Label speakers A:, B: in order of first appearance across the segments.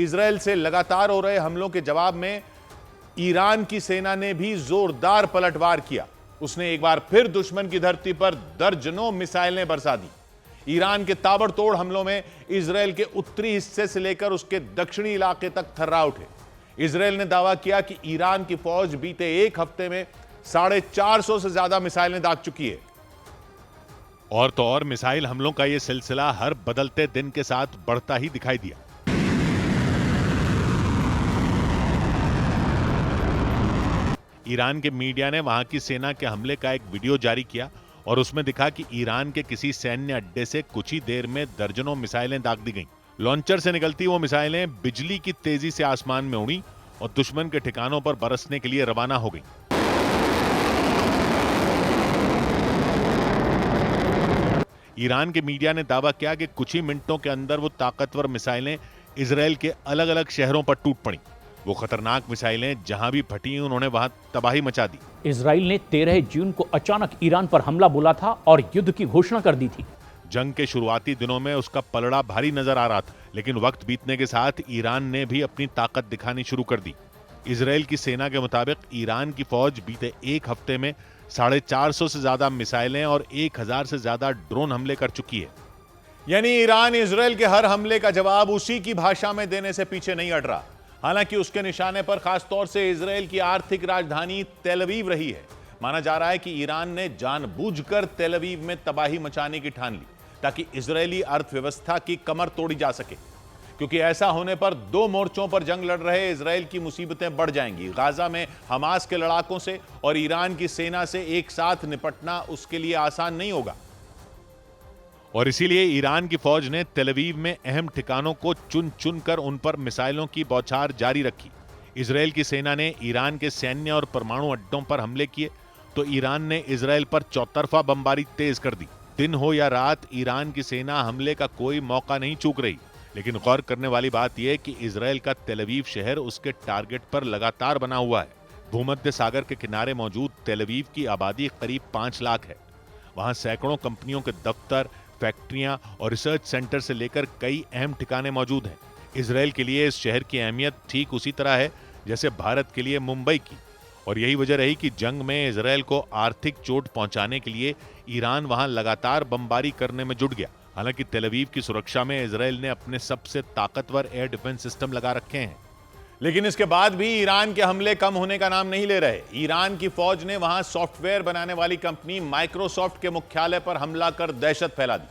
A: Israel से लगातार हो रहे हमलों के जवाब में ईरान की सेना ने भी जोरदार पलटवार किया। उसने एक बार फिर दुश्मन की धरती पर दर्जनों मिसाइलें बरसा दी। ईरान के ताबड़तोड़ हमलों में इजरायल के उत्तरी हिस्से से लेकर उसके दक्षिणी इलाके तक थर्रा उठे। इजरायल ने दावा किया कि ईरान की फौज बीते एक हफ्ते में 450 से ज्यादा मिसाइलें दाग चुकी है।
B: और तो और मिसाइल हमलों का यह सिलसिला हर बदलते दिन के साथ बढ़ता ही दिखाई दिया। ईरान के मीडिया ने वहां की सेना के हमले का एक वीडियो जारी किया और उसमें दिखा कि ईरान के किसी सैन्य अड्डे से कुछ ही देर में दर्जनों मिसाइलें दाग दी गईं। लॉन्चर से निकलती वो मिसाइलें बिजली की तेजी से आसमान में उड़ी और दुश्मन के ठिकानों पर बरसने के लिए रवाना हो गईं। ईरान के मीडिया ने दावा किया कि कुछ ही मिनटों के अंदर वो ताकतवर मिसाइलें इजरायल के अलग अलग शहरों पर टूट पड़ी। वो खतरनाक मिसाइलें जहां भी फटी उन्होंने वहां तबाही मचा दी।
C: इजराइल ने 13 जून को अचानक ईरान पर हमला बोला था और युद्ध की घोषणा कर दी थी।
B: जंग के शुरुआती दिनों में उसका पलड़ा भारी नजर आ रहा था, लेकिन वक्त बीतने के साथ ईरान ने भी अपनी ताकत दिखानी शुरू कर दी। इजरायल की सेना के मुताबिक ईरान की फौज बीते एक हफ्ते में 450 से ज्यादा मिसाइलें और 1000 से ज्यादा ड्रोन हमले कर चुकी है।
A: यानी ईरान इजरायल के हर हमले का जवाब उसी की भाषा में देने से पीछे नहीं हट रहा। हालांकि उसके निशाने पर खासतौर से इजरायल की आर्थिक राजधानी तेल अवीव रही है। माना जा रहा है कि ईरान ने जानबूझकर तेल अवीव में तबाही मचाने की ठान ली ताकि इजरायली अर्थव्यवस्था की कमर तोड़ी जा सके, क्योंकि ऐसा होने पर दो मोर्चों पर जंग लड़ रहे इजरायल की मुसीबतें बढ़ जाएंगी। गाजा में हमास के लड़ाकों से और ईरान की सेना से एक साथ निपटना उसके लिए आसान नहीं होगा।
B: और इसीलिए ईरान की फौज ने तेल अवीव में अहम ठिकानों को चुन चुनकर उन पर मिसाइलों की बौछार जारी रखी। इजरायल की सेना ने ईरान के सैन्य और परमाणु अड्डों पर हमले किए तो ईरान ने इजरायल पर चौतरफा बमबारी तेज कर दी। दिन हो या रात ईरान की सेना हमले का कोई मौका नहीं चूक रही। लेकिन गौर करने वाली बात यह कि इजरायल का तेल अवीव शहर उसके टारगेट पर लगातार बना हुआ है। भूमध्य सागर के किनारे मौजूद तेल अवीव की आबादी करीब 5 लाख है। वहां सैकड़ों कंपनियों के दफ्तर, फैक्ट्रियां और रिसर्च सेंटर से लेकर कई अहम ठिकाने मौजूद हैं। इजरायल के लिए इस शहर की अहमियत ठीक उसी तरह है जैसे भारत के लिए मुंबई की, और यही वजह रही कि जंग में इजरायल को आर्थिक चोट पहुंचाने के लिए ईरान वहां लगातार बमबारी करने में जुट गया। हालांकि तेल अवीव की सुरक्षा में इजरायल ने अपने सबसे ताकतवर एयर डिफेंस सिस्टम लगा रखे हैं।
A: लेकिन इसके बाद भी ईरान के हमले कम होने का नाम नहीं ले रहे। ईरान की फौज ने वहां सॉफ्टवेयर बनाने वाली कंपनी माइक्रोसॉफ्ट के मुख्यालय पर हमला कर दहशत फैला दी।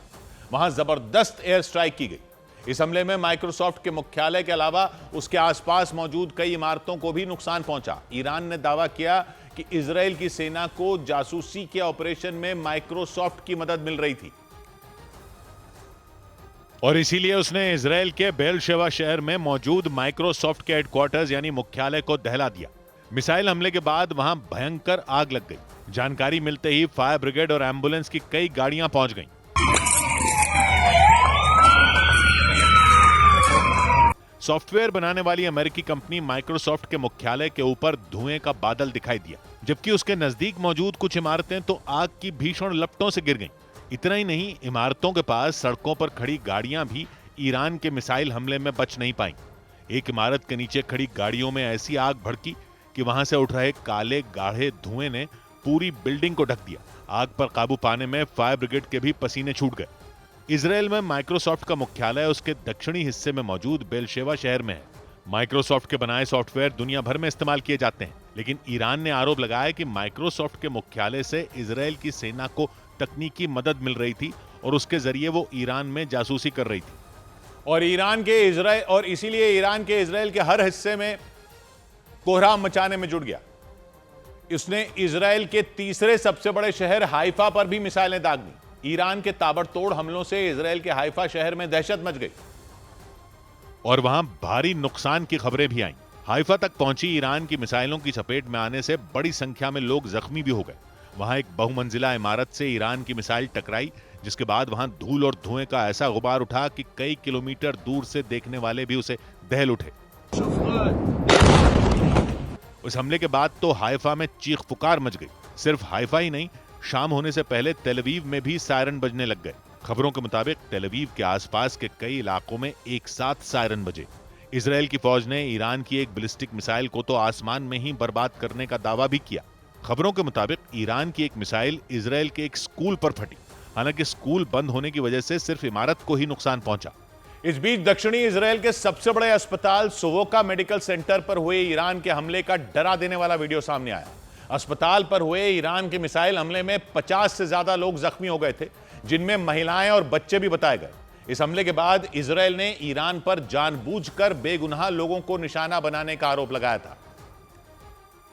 A: वहां जबरदस्त एयर स्ट्राइक की गई। इस हमले में माइक्रोसॉफ्ट के मुख्यालय के अलावा उसके आसपास मौजूद कई इमारतों को भी नुकसान पहुंचा। ईरान ने दावा किया कि इजरायल की सेना को जासूसी के ऑपरेशन में माइक्रोसॉफ्ट की मदद मिल रही थी
B: और इसीलिए उसने इजरायल के बेरशेवा शहर में मौजूद माइक्रोसॉफ्ट के हेडक्वार्टर्स यानी मुख्यालय को दहला दिया। मिसाइल हमले के बाद वहां भयंकर आग लग गई। जानकारी मिलते ही फायर ब्रिगेड और एम्बुलेंस की कई गाड़ियां पहुंच गईं। सॉफ्टवेयर बनाने वाली अमेरिकी कंपनी माइक्रोसॉफ्ट के मुख्यालय के ऊपर धुएं का बादल दिखाई दिया, जबकि उसके नजदीक मौजूद कुछ इमारतें तो आग की भीषण लपटों से गिर गईं। इतना ही नहीं, इमारतों के पास सड़कों पर खड़ी गाड़ियां भी ईरान के मिसाइल हमले में बच नहीं पाईं। एक इमारत के नीचे खड़ी गाड़ियों में ऐसी आग भड़की कि वहां से उठ रहे काले गाढ़े धुएं ने पूरी बिल्डिंग को ढक दिया। आग पर काबू पाने में फायर ब्रिगेड के भी पसीने छूट गए। इजरायल में माइक्रोसॉफ्ट का मुख्यालय उसके दक्षिणी हिस्से में मौजूद बेरशेवा शहर में है। माइक्रोसॉफ्ट के बनाए सॉफ्टवेयर दुनिया भर में इस्तेमाल किए जाते हैं, लेकिन ईरान ने आरोप लगाया कि माइक्रोसॉफ्ट के मुख्यालय से इजरायल की सेना को तकनीकी मदद मिल रही थी और उसके जरिए वो ईरान में जासूसी कर रही थी।
A: और इसीलिए ईरान के इजरायल के हर हिस्से में कोहराम मचाने में जुट गया। इसने इजरायल के तीसरे सबसे बड़े शहर हाइफा पर भी मिसाइलें दाग दी। ईरान के ताबड़तोड़ हमलों से इजरायल के हाइफा शहर में दहशत मच गई
B: और वहां भारी नुकसान की खबरें भी आईं। हाइफा तक पहुंची ईरान की मिसाइलों की चपेट में आने से बड़ी संख्या में लोग जख्मी भी हो गए। वहां एक बहुमंजिला इमारत से ईरान की मिसाइल टकराई, जिसके बाद वहां धूल और धुएं का ऐसा गुबार उठा कि कई किलोमीटर दूर से देखने वाले भी उसे दहल उठे। उस हमले के बाद तो हाइफा में चीख पुकार मच गई। सिर्फ हाइफा ही नहीं, शाम होने से पहले तेल अवीव में भी सायरन बजने लग गए। खबरों के मुताबिक तेल अवीव के आसपास के कई इलाकों में एक साथ सायरन बजे। इसराइल की फौज ने ईरान की एक बैलिस्टिक मिसाइल को तो आसमान में ही बर्बाद करने का दावा भी किया। खबरों के मुताबिक ईरान की एक मिसाइल इसराइल के एक स्कूल पर फटी। हालांकि स्कूल बंद होने की वजह से सिर्फ इमारत को ही नुकसान पहुंचा।
A: इस बीच दक्षिणी इसराइल के सबसे बड़े अस्पताल सोवोका मेडिकल सेंटर पर हुए ईरान के हमले का डरा देने वाला वीडियो सामने आया। अस्पताल पर हुए ईरान के मिसाइल हमले में 50 से ज्यादा लोग जख्मी हो गए थे, जिनमें महिलाएं और बच्चे भी बताए गए। इस हमले के बाद इसराइल ने ईरान पर जानबूझकर बेगुनाह लोगों को निशाना बनाने का आरोप लगाया था।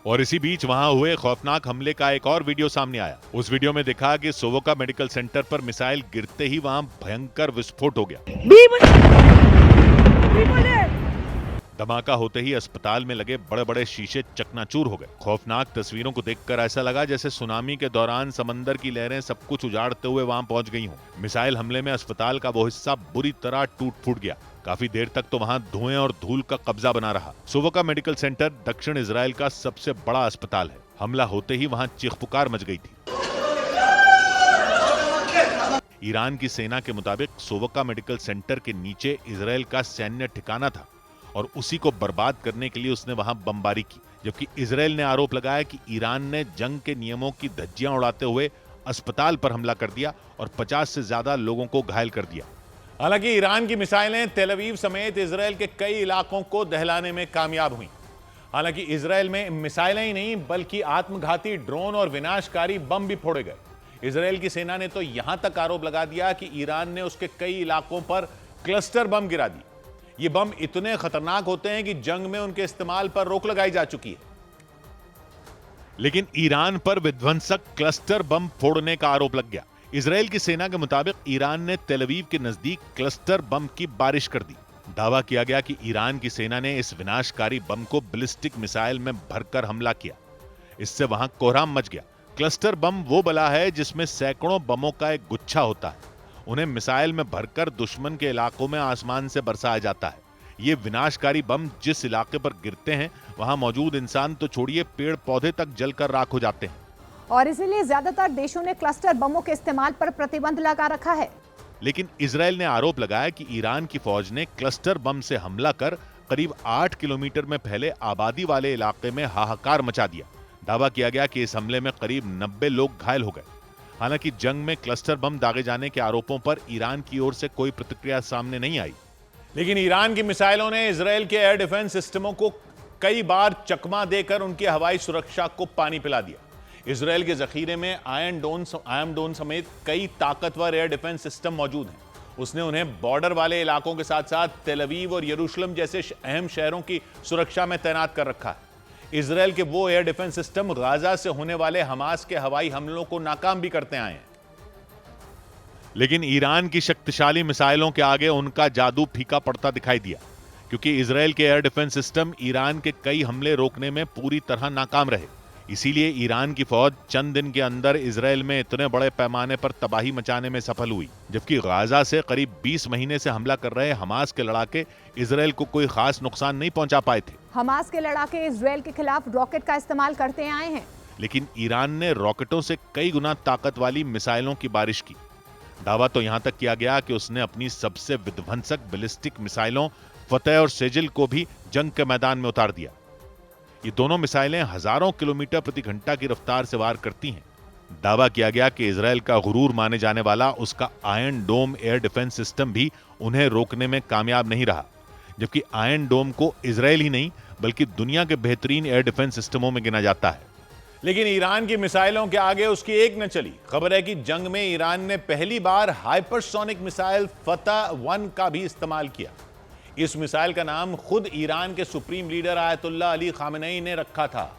B: और इसी बीच वहां हुए खौफनाक हमले का एक और वीडियो सामने आया। उस वीडियो में दिखा कि सोवोका मेडिकल सेंटर पर मिसाइल गिरते ही वहां भयंकर विस्फोट हो गया। धमाका होते ही अस्पताल में लगे बड़े बड़े शीशे चकनाचूर हो गए। खौफनाक तस्वीरों को देखकर ऐसा लगा जैसे सुनामी के दौरान समंदर की लहरें सब कुछ उजाड़ते हुए वहां पहुंच गई हों। मिसाइल हमले में अस्पताल का वो हिस्सा बुरी तरह टूट फूट गया। काफी देर तक तो वहां धुएं और धूल का कब्जा बना रहा। सोवोका मेडिकल सेंटर दक्षिण इजराइल का सबसे बड़ा अस्पताल है। हमला होते ही वहां चीख-पुकार मच गई थी। ईरान की सेना के मुताबिक सोवोका मेडिकल सेंटर के नीचे इजराइल का सैन्य ठिकाना था और उसी को बर्बाद करने के लिए उसने वहां बमबारी की। जबकि इजराइल ने आरोप लगाया कि ईरान ने जंग के नियमों की धज्जियां उड़ाते हुए अस्पताल पर हमला कर दिया और 50 से ज्यादा लोगों को घायल कर दिया।
A: हालांकि ईरान की मिसाइलें तेल अवीव समेत इजराइल के कई इलाकों को दहलाने में कामयाब हुई। हालांकि इजराइल में मिसाइलें ही नहीं बल्कि आत्मघाती ड्रोन और विनाशकारी बम भी फोड़े गए। इजराइल की सेना ने तो यहां तक आरोप लगा दिया कि ईरान ने उसके कई इलाकों पर क्लस्टर बम गिरा दिए। ये बम इतने खतरनाक होते हैं कि जंग में उनके इस्तेमाल पर रोक लगाई जा चुकी है।
B: लेकिन ईरान पर विध्वंसक क्लस्टर बम फोड़ने का आरोप लग गया। इजराइल की सेना के मुताबिक ईरान ने तेल अवीव के नजदीक क्लस्टर बम की बारिश कर दी। दावा किया गया कि ईरान की सेना ने इस विनाशकारी बम को बैलिस्टिक मिसाइल में भरकर हमला किया। इससे वहां कोहराम मच गया। क्लस्टर बम वो बला है जिसमें सैकड़ों बमों का एक गुच्छा होता है। उन्हें मिसाइल में भरकर दुश्मन के इलाकों में आसमान से बरसाया जाता है। ये विनाशकारी बम जिस इलाके पर गिरते हैं वहां मौजूद इंसान तो छोड़िए, पेड़ पौधे तक जलकर राख हो जाते हैं।
D: और इसीलिए ज्यादातर देशों ने क्लस्टर बमों के इस्तेमाल पर प्रतिबंध लगा रखा है।
B: लेकिन इजराइल ने आरोप लगाया कि ईरान की फौज ने क्लस्टर बम से हमला कर करीब 8 किलोमीटर में फैले आबादी वाले इलाके में हाहाकार मचा दिया। दावा किया गया कि इस हमले में करीब 90 लोग घायल हो गए। हालांकि जंग में क्लस्टर बम दागे जाने के आरोपों पर ईरान की ओर से कोई प्रतिक्रिया सामने नहीं आई।
A: लेकिन ईरान की मिसाइलों ने इजराइल के एयर डिफेंस सिस्टमों को कई बार चकमा देकर उनकी हवाई सुरक्षा को पानी पिला दिया। इजराइल के जखीरे में आयरन डोम समेत कई ताकतवर एयर डिफेंस सिस्टम मौजूद हैं। उसने उन्हें बॉर्डर वाले इलाकों के साथ साथ तेल अवीव और यरूशलेम जैसे अहम शहरों की सुरक्षा में तैनात कर रखा है। इजराइल के वो एयर डिफेंस सिस्टम गाजा से होने वाले हमास के हवाई हमलों को नाकाम भी करते आए हैं।
B: लेकिन ईरान की शक्तिशाली मिसाइलों के आगे उनका जादू फीका पड़ता दिखाई दिया, क्योंकि इजराइल के एयर डिफेंस सिस्टम ईरान के कई हमले रोकने में पूरी तरह नाकाम रहे। इसीलिए ईरान की फौज चंद दिन के अंदर इजराइल में इतने बड़े पैमाने पर तबाही मचाने में सफल हुई। जबकि गाजा से करीब 20 महीने से हमला कर रहे हमास के लड़ाके इजराइल को कोई खास नुकसान नहीं पहुंचा पाए थे।
D: हमास के लड़ाके इजराइल के खिलाफ रॉकेट का इस्तेमाल करते आए हैं।
B: लेकिन ईरान ने रॉकेटों से कई गुना ताकत वाली मिसाइलों की बारिश की। दावा तो यहां तक किया गया कि उसने अपनी सबसे विध्वंसक बैलिस्टिक मिसाइलों फतेह और सेजिल को भी जंग के मैदान में उतार दिया। ये दोनों मिसाइलें हजारों किलोमीटर प्रति घंटा की रफ्तार से वार करती हैं। दावा किया गया कि इजराइल का गुरूर माने जाने वाला उसका आयरन डोम एयर डिफेंस सिस्टम भी उन्हें रोकने में कामयाब नहीं रहा। जबकि आयरन डोम को इजराइल ही नहीं बल्कि दुनिया के बेहतरीन एयर डिफेंस सिस्टमों में गिना जाता है।
A: लेकिन ईरान की मिसाइलों के आगे उसकी एक न चली। खबर है कि जंग में ईरान ने पहली बार हाइपरसोनिक मिसाइल फतह-1 का भी इस्तेमाल किया। इस मिसाइल का नाम खुद ईरान के supreme leader Ayatollah Ali Khamenei ने रखा था।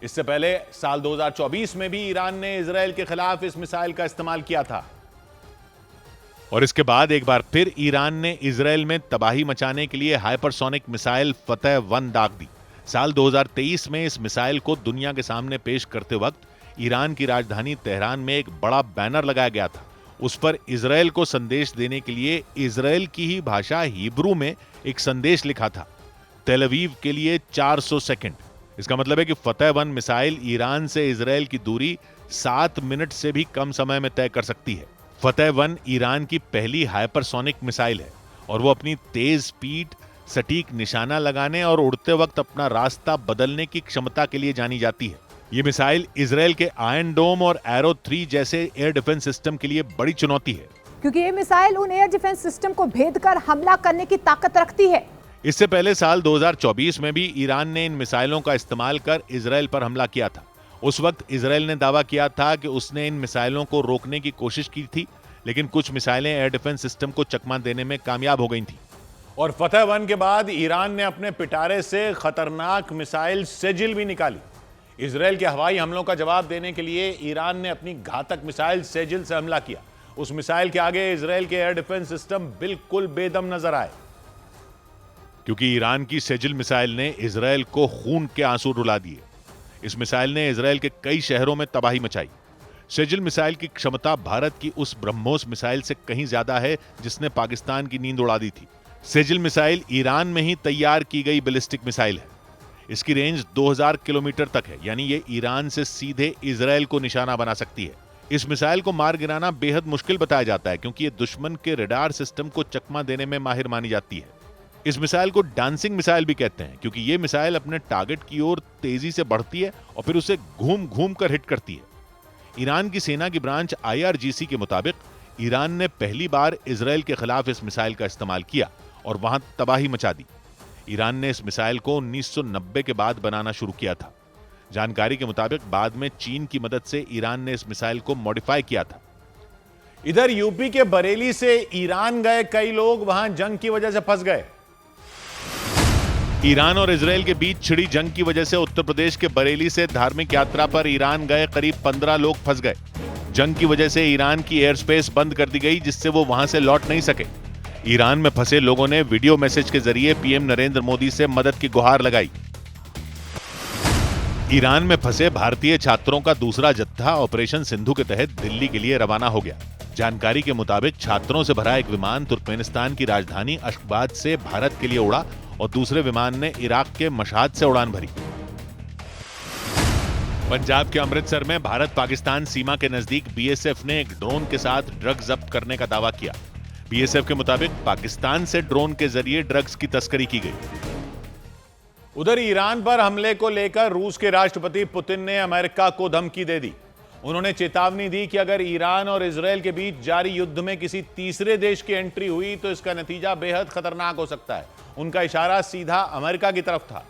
A: इससे पहले साल 2024 में भी ईरान ने इजराइल के खिलाफ इस मिसाइल का इस्तेमाल किया था।
B: और इसके बाद एक बार फिर ईरान ने इजराइल में तबाही मचाने के लिए हाइपरसोनिक मिसाइल फतह-1 दाग दी। साल 2023 में इस मिसाइल को दुनिया के सामने पेश करते वक्त ईरान की राजधानी तेहरान में एक बड़ा बैनर लगाया गया था। उस पर इजराइल को संदेश देने के लिए इजराइल की ही भाषा हिब्रू में एक संदेश लिखा था, तेल अवीव के लिए 400 सेकंड। इसका मतलब है कि फतह-1 मिसाइल ईरान से इजराइल की दूरी 7 मिनट से भी कम समय में तय कर सकती है। फतह-1 ईरान की पहली हाइपरसोनिक मिसाइल है और वो अपनी तेज स्पीड, सटीक निशाना लगाने और उड़ते वक्त अपना रास्ता बदलने की क्षमता के लिए जानी जाती है। ये मिसाइल इजराइल के आयरन डोम और एरो 3 जैसे एयर डिफेंस सिस्टम के लिए बड़ी चुनौती है,
D: क्योंकि ये मिसाइल उन एयर डिफेंस सिस्टम को भेद कर हमला करने की ताकत रखती है।
B: इससे पहले साल 2024 में भी ईरान ने इन मिसाइलों का इस्तेमाल कर इजराइल पर हमला किया था। उस वक्त इजराइल ने दावा किया था कि उसने इन मिसाइलों को रोकने की कोशिश की थी, लेकिन कुछ मिसाइलें एयर डिफेंस सिस्टम को चकमा देने में कामयाब हो गई थी।
A: और फतह 1 के बाद ईरान ने अपने पिटारे से खतरनाक मिसाइल सेजिल भी निकाली। इजराइल के हवाई हमलों का जवाब देने के लिए ईरान ने अपनी घातक मिसाइल सेजिल से हमला किया। उस मिसाइल के आगे इजराइल के एयर डिफेंस सिस्टम बिल्कुल बेदम नजर आए,
B: क्योंकि ईरान की सेजिल मिसाइल ने इजराइल को खून के आंसू रुला दिए। इस मिसाइल ने इजराइल के कई शहरों में तबाही मचाई। सेजिल मिसाइल की क्षमता भारत की उस ब्रह्मोस मिसाइल से कहीं ज्यादा है जिसने पाकिस्तान की नींद उड़ा दी थी। सेजिल मिसाइल ईरान में ही तैयार की गई बैलिस्टिक मिसाइल है। इसकी रेंज 2000 किलोमीटर तक है, यानी ये ईरान से सीधे इजराइल को निशाना बना सकती है। इस मिसाइल को मार गिराना बेहद मुश्किल बताया जाता है, क्योंकि ये दुश्मन के रडार सिस्टम को चकमा देने में माहिर मानी जाती है। इस मिसाइल को डांसिंग मिसाइल भी कहते हैं, क्योंकि ये मिसाइल अपने टारगेट की ओर तेजी से बढ़ती है और फिर उसे घूम घूम कर हिट करती है। ईरान की सेना की ब्रांच IRGC के मुताबिक ईरान ने पहली बार इजराइल के खिलाफ इस मिसाइल का इस्तेमाल किया और वहां तबाही मचा दी। ईरान ने इस मिसाइल को 1990 के बाद बनाना शुरू किया था। जानकारी के मुताबिक बाद में चीन की मदद से ईरान ने इस मिसाइल को मॉडिफाई किया था।
A: इधर यूपी के बरेली से ईरान गए कई लोग वहां जंग की वजह से फंस गए।
B: ईरान और इजराइल के बीच छिड़ी जंग की वजह से उत्तर प्रदेश के बरेली से धार्मिक यात्रा पर ईरान गए करीब 15 लोग फंस गए। जंग की वजह से ईरान की एयर स्पेस बंद कर दी गई, जिससे वो वहां से लौट नहीं सके। ईरान में फंसे लोगों ने वीडियो मैसेज के जरिए पीएम नरेंद्र मोदी से मदद की गुहार लगाई। ईरान में फंसे भारतीय छात्रों का दूसरा जत्था ऑपरेशन सिंधु के तहत दिल्ली के लिए रवाना हो गया। जानकारी के मुताबिक छात्रों से भरा एक विमान तुर्कमेनिस्तान की राजधानी अशगाबाद से भारत के लिए उड़ा और दूसरे विमान ने इराक के मशहद से उड़ान भरी। पंजाब के अमृतसर में भारत पाकिस्तान सीमा के नजदीक बीएसएफ ने एक ड्रोन के साथ ड्रग्स जब्त करने का दावा किया। बीएसएफ के मुताबिक पाकिस्तान से ड्रोन के जरिए ड्रग्स की तस्करी की गई।
A: उधर ईरान पर हमले को लेकर रूस के राष्ट्रपति पुतिन ने अमेरिका को धमकी दे दी। उन्होंने चेतावनी दी कि अगर ईरान और इजराइल के बीच जारी युद्ध में किसी तीसरे देश की एंट्री हुई तो इसका नतीजा बेहद खतरनाक हो सकता है। उनका इशारा सीधा अमेरिका की तरफ था,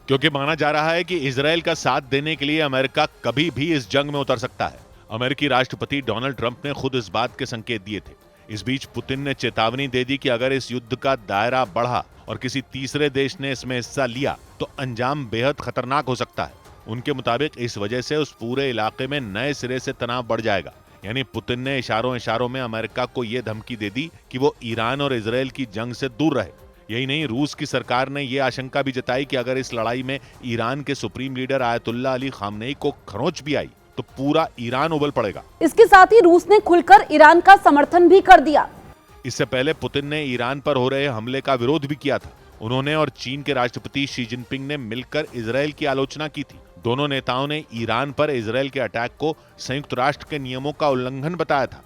B: क्योंकि माना जा रहा है कि इजराइल का साथ देने के लिए अमेरिका कभी भी इस जंग में उतर सकता है। अमेरिकी राष्ट्रपति डोनाल्ड ट्रंप ने खुद इस बात के संकेत दिए थे। इस बीच पुतिन ने चेतावनी दे दी कि अगर इस युद्ध का दायरा बढ़ा और किसी तीसरे देश ने इसमें हिस्सा लिया तो अंजाम बेहद खतरनाक हो सकता है। उनके मुताबिक इस वजह से उस पूरे इलाके में नए सिरे से तनाव बढ़ जाएगा। यानी पुतिन ने इशारों में अमेरिका को यह धमकी दे दी कि वो ईरान और इजराइल की जंग से दूर रहे। यही नहीं, रूस की सरकार ने यह आशंका भी जताई कि अगर इस लड़ाई में ईरान के supreme leader Ayatollah Ali Khamenei को खरोंच भी आई तो पूरा ईरान उबल पड़ेगा।
E: इसके साथ ही रूस ने खुलकर ईरान का समर्थन भी कर दिया।
B: इससे पहले पुतिन ने ईरान पर हो रहे हमले का विरोध भी किया था। उन्होंने और चीन के राष्ट्रपति शी जिनपिंग ने मिलकर इजराइल की आलोचना की थी। दोनों नेताओं ने ईरान पर इजराइल के अटैक को संयुक्त राष्ट्र के नियमों का उल्लंघन बताया था।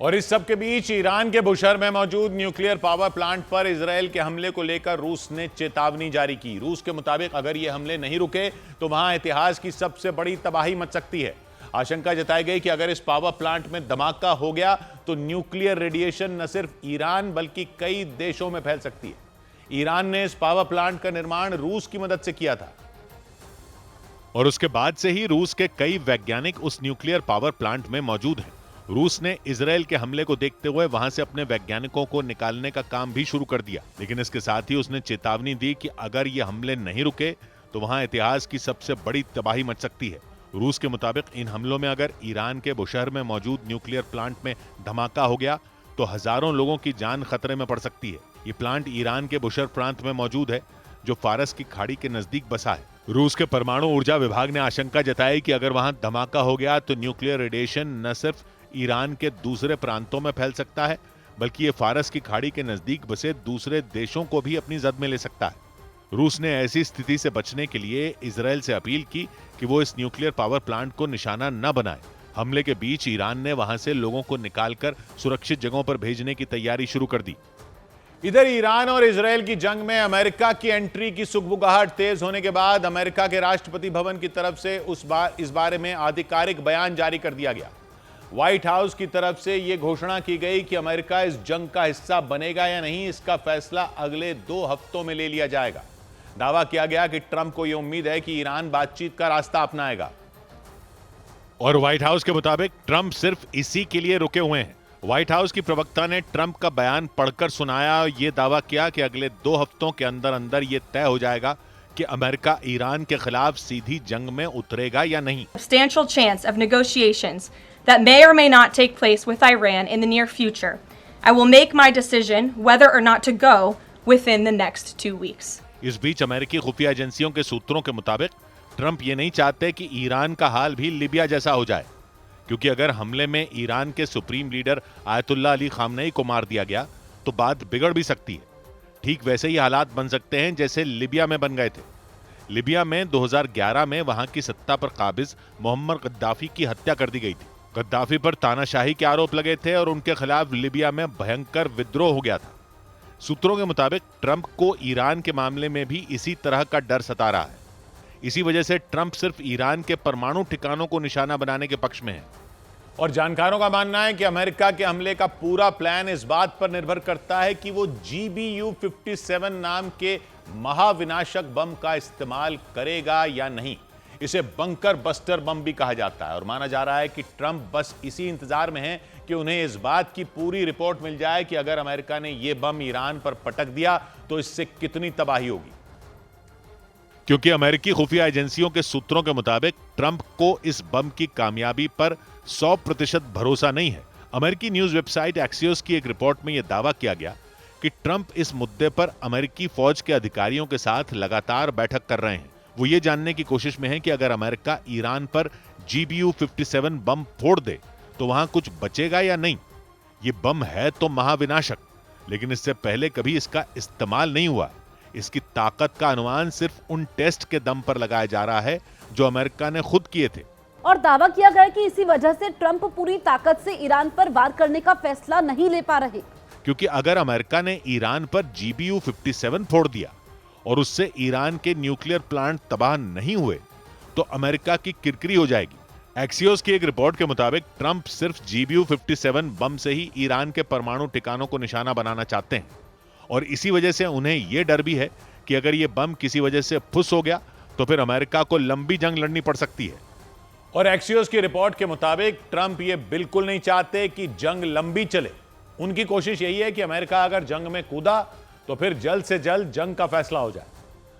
A: और इस सब के बीच ईरान के बुशहर में मौजूद न्यूक्लियर पावर प्लांट पर इजराइल के हमले को लेकर रूस ने चेतावनी जारी की। रूस के मुताबिक अगर ये हमले नहीं रुके तो वहां इतिहास की सबसे बड़ी तबाही मच सकती है। आशंका जताई गई कि अगर इस पावर प्लांट में धमाका हो गया तो न्यूक्लियर रेडिएशन न सिर्फ ईरान बल्कि कई देशों में फैल सकती है। ईरान ने इस पावर प्लांट का निर्माण रूस की मदद से किया था
B: और उसके बाद से ही रूस के कई वैज्ञानिक उस न्यूक्लियर पावर प्लांट में मौजूद हैं। रूस ने इजराइल के हमले को देखते हुए वहां से अपने वैज्ञानिकों को निकालने का काम भी शुरू कर दिया, लेकिन इसके साथ ही उसने चेतावनी दी कि अगर ये हमले नहीं रुके तो वहां इतिहास की सबसे बड़ी तबाही मच सकती है। रूस के मुताबिक इन हमलों में अगर ईरान के बुशहर में मौजूद न्यूक्लियर प्लांट में धमाका हो गया तो हजारों लोगों की जान खतरे में पड़ सकती है। ये प्लांट ईरान के बुशहर प्रांत में मौजूद है, जो फारस की खाड़ी के नजदीक बसा है। रूस के परमाणु ऊर्जा विभाग ने आशंका जताई कि अगर वहां धमाका हो गया तो न्यूक्लियर रेडिएशन न सिर्फ ईरान के दूसरे प्रांतों में फैल सकता है, बल्कि ये फारस की खाड़ी के नजदीक बसे दूसरे देशों को भी अपनी जद में ले सकता है। रूस ने ऐसी स्थिति से बचने के लिए इजराइल से अपील की कि वो इस न्यूक्लियर पावर प्लांट को निशाना न बनाए। हमले के बीच ईरान ने वहां से लोगों को निकालकर सुरक्षित जगहों पर भेजने की तैयारी शुरू कर दी।
A: इधर ईरान और इजरायल की जंग में अमेरिका की एंट्री की सुगबुगाहट तेज होने के बाद अमेरिका के राष्ट्रपति भवन की तरफ से इस बारे में आधिकारिक बयान जारी कर दिया गया। व्हाइट हाउस की तरफ से यह घोषणा की गई कि अमेरिका इस जंग का हिस्सा बनेगा या नहीं, इसका फैसला अगले 2 हफ्तों में ले लिया जाएगा। दावा किया गया कि ट्रंप को यह उम्मीद है कि ईरान बातचीत का रास्ता अपनाएगा।
B: और व्हाइट हाउस के मुताबिक ट्रंप सिर्फ इसी के लिए रुके हुए हैं। व्हाइट हाउस की प्रवक्ता ने ट्रंप का बयान पढ़कर सुनाया और यह दावा किया कि अगले 2 हफ्तों के अंदर अंदर यह तय हो जाएगा कि अमेरिका ईरान के खिलाफ सीधी जंग में उतरेगा या नहीं।
F: Substantial chance of negotiations that may or may not take place with Iran in the near future. I will make my decision whether or not to go within the next 2 weeks.
B: इस बीच अमेरिकी खुफिया एजेंसियों के सूत्रों के मुताबिक Trump ये नहीं चाहते कि ईरान का हाल भी लीबिया जैसा हो जाए, क्योंकि अगर हमले में ईरान के supreme leader ayatollah Ali Khamenei को मार दिया गया तो बात बिगड़ भी सकती है। ठीक वैसे ही हालात बन सकते हैं जैसे लिबिया में बन गए थे। लिबिया में 2011 में वहां की सत्ता पर काबिज मोहम्मद गद्दाफी की हत्या कर दी गई थी। गद्दाफी पर तानाशाही के आरोप लगे थे और उनके खिलाफ लिबिया में भयंकर विद्रोह हो गया था। सूत्रों के मुताबिक ट्रंप को ईरान के मामले में भी इसी तरह का डर सता रहा है। इसी वजह से ट्रंप सिर्फ ईरान के परमाणु ठिकानों को निशाना बनाने के पक्ष में है।
A: और जानकारों का मानना है कि अमेरिका के हमले का पूरा प्लान इस बात पर निर्भर करता है कि वो GBU-57 नाम के महाविनाशक बम का इस्तेमाल करेगा या नहीं। इसे बंकर बस्टर बम भी कहा जाता है और माना जा रहा है कि ट्रंप बस इसी इंतजार में है कि उन्हें इस बात की पूरी रिपोर्ट मिल जाए कि अगर अमेरिका ने यह बम ईरान पर पटक दिया तो इससे कितनी तबाही होगी।
B: क्योंकि अमेरिकी खुफिया एजेंसियों के सूत्रों के मुताबिक ट्रंप को इस बम की कामयाबी पर 100% भरोसा नहीं है। अमेरिकी न्यूज वेबसाइट एक्सियोस की एक रिपोर्ट में यह दावा किया गया कि ट्रंप इस मुद्दे पर अमेरिकी फौज के अधिकारियों के साथ लगातार बैठक कर रहे हैं। वो ये जानने की कोशिश में है कि अगर अमेरिका ईरान पर GBU-57 बम फोड़ दे तो वहां कुछ बचेगा या नहीं। ये बम है तो महाविनाशक, लेकिन इससे पहले कभी इसका इस्तेमाल नहीं हुआ। इसकी ताकत का अनुमान सिर्फ उन टेस्ट के दम पर लगाया जा रहा है जो अमेरिका ने खुद किए थे।
E: और दावा किया गया कि इसी वजह से ट्रंप पूरी ताकत से ईरान पर वार करने का फैसला नहीं ले पा रहे।
B: क्योंकि अगर अमेरिका ने ईरान पर GBU-57 फोड़ दिया और उससे ईरान के न्यूक्लियर प्लांट तबाह नहीं हुए तो अमेरिका की किरकिरी हो जाएगी। एक्सियोस की एक रिपोर्ट के मुताबिक ट्रंप सिर्फ GBU-57 बम से ही ईरान के परमाणु ठिकानों को निशाना बनाना चाहते हैं और इसी वजह से उन्हें यह डर भी है कि अगर यह बम किसी वजह से फुस हो गया तो फिर अमेरिका को लंबी जंग लड़नी पड़ सकती है।
A: और एक्सियोस की रिपोर्ट के मुताबिक ट्रंप ये बिल्कुल नहीं चाहते कि जंग लंबी चले। उनकी कोशिश यही है कि अमेरिका अगर जंग में कूदा तो फिर जल्द से जल्द जंग का फैसला हो जाए।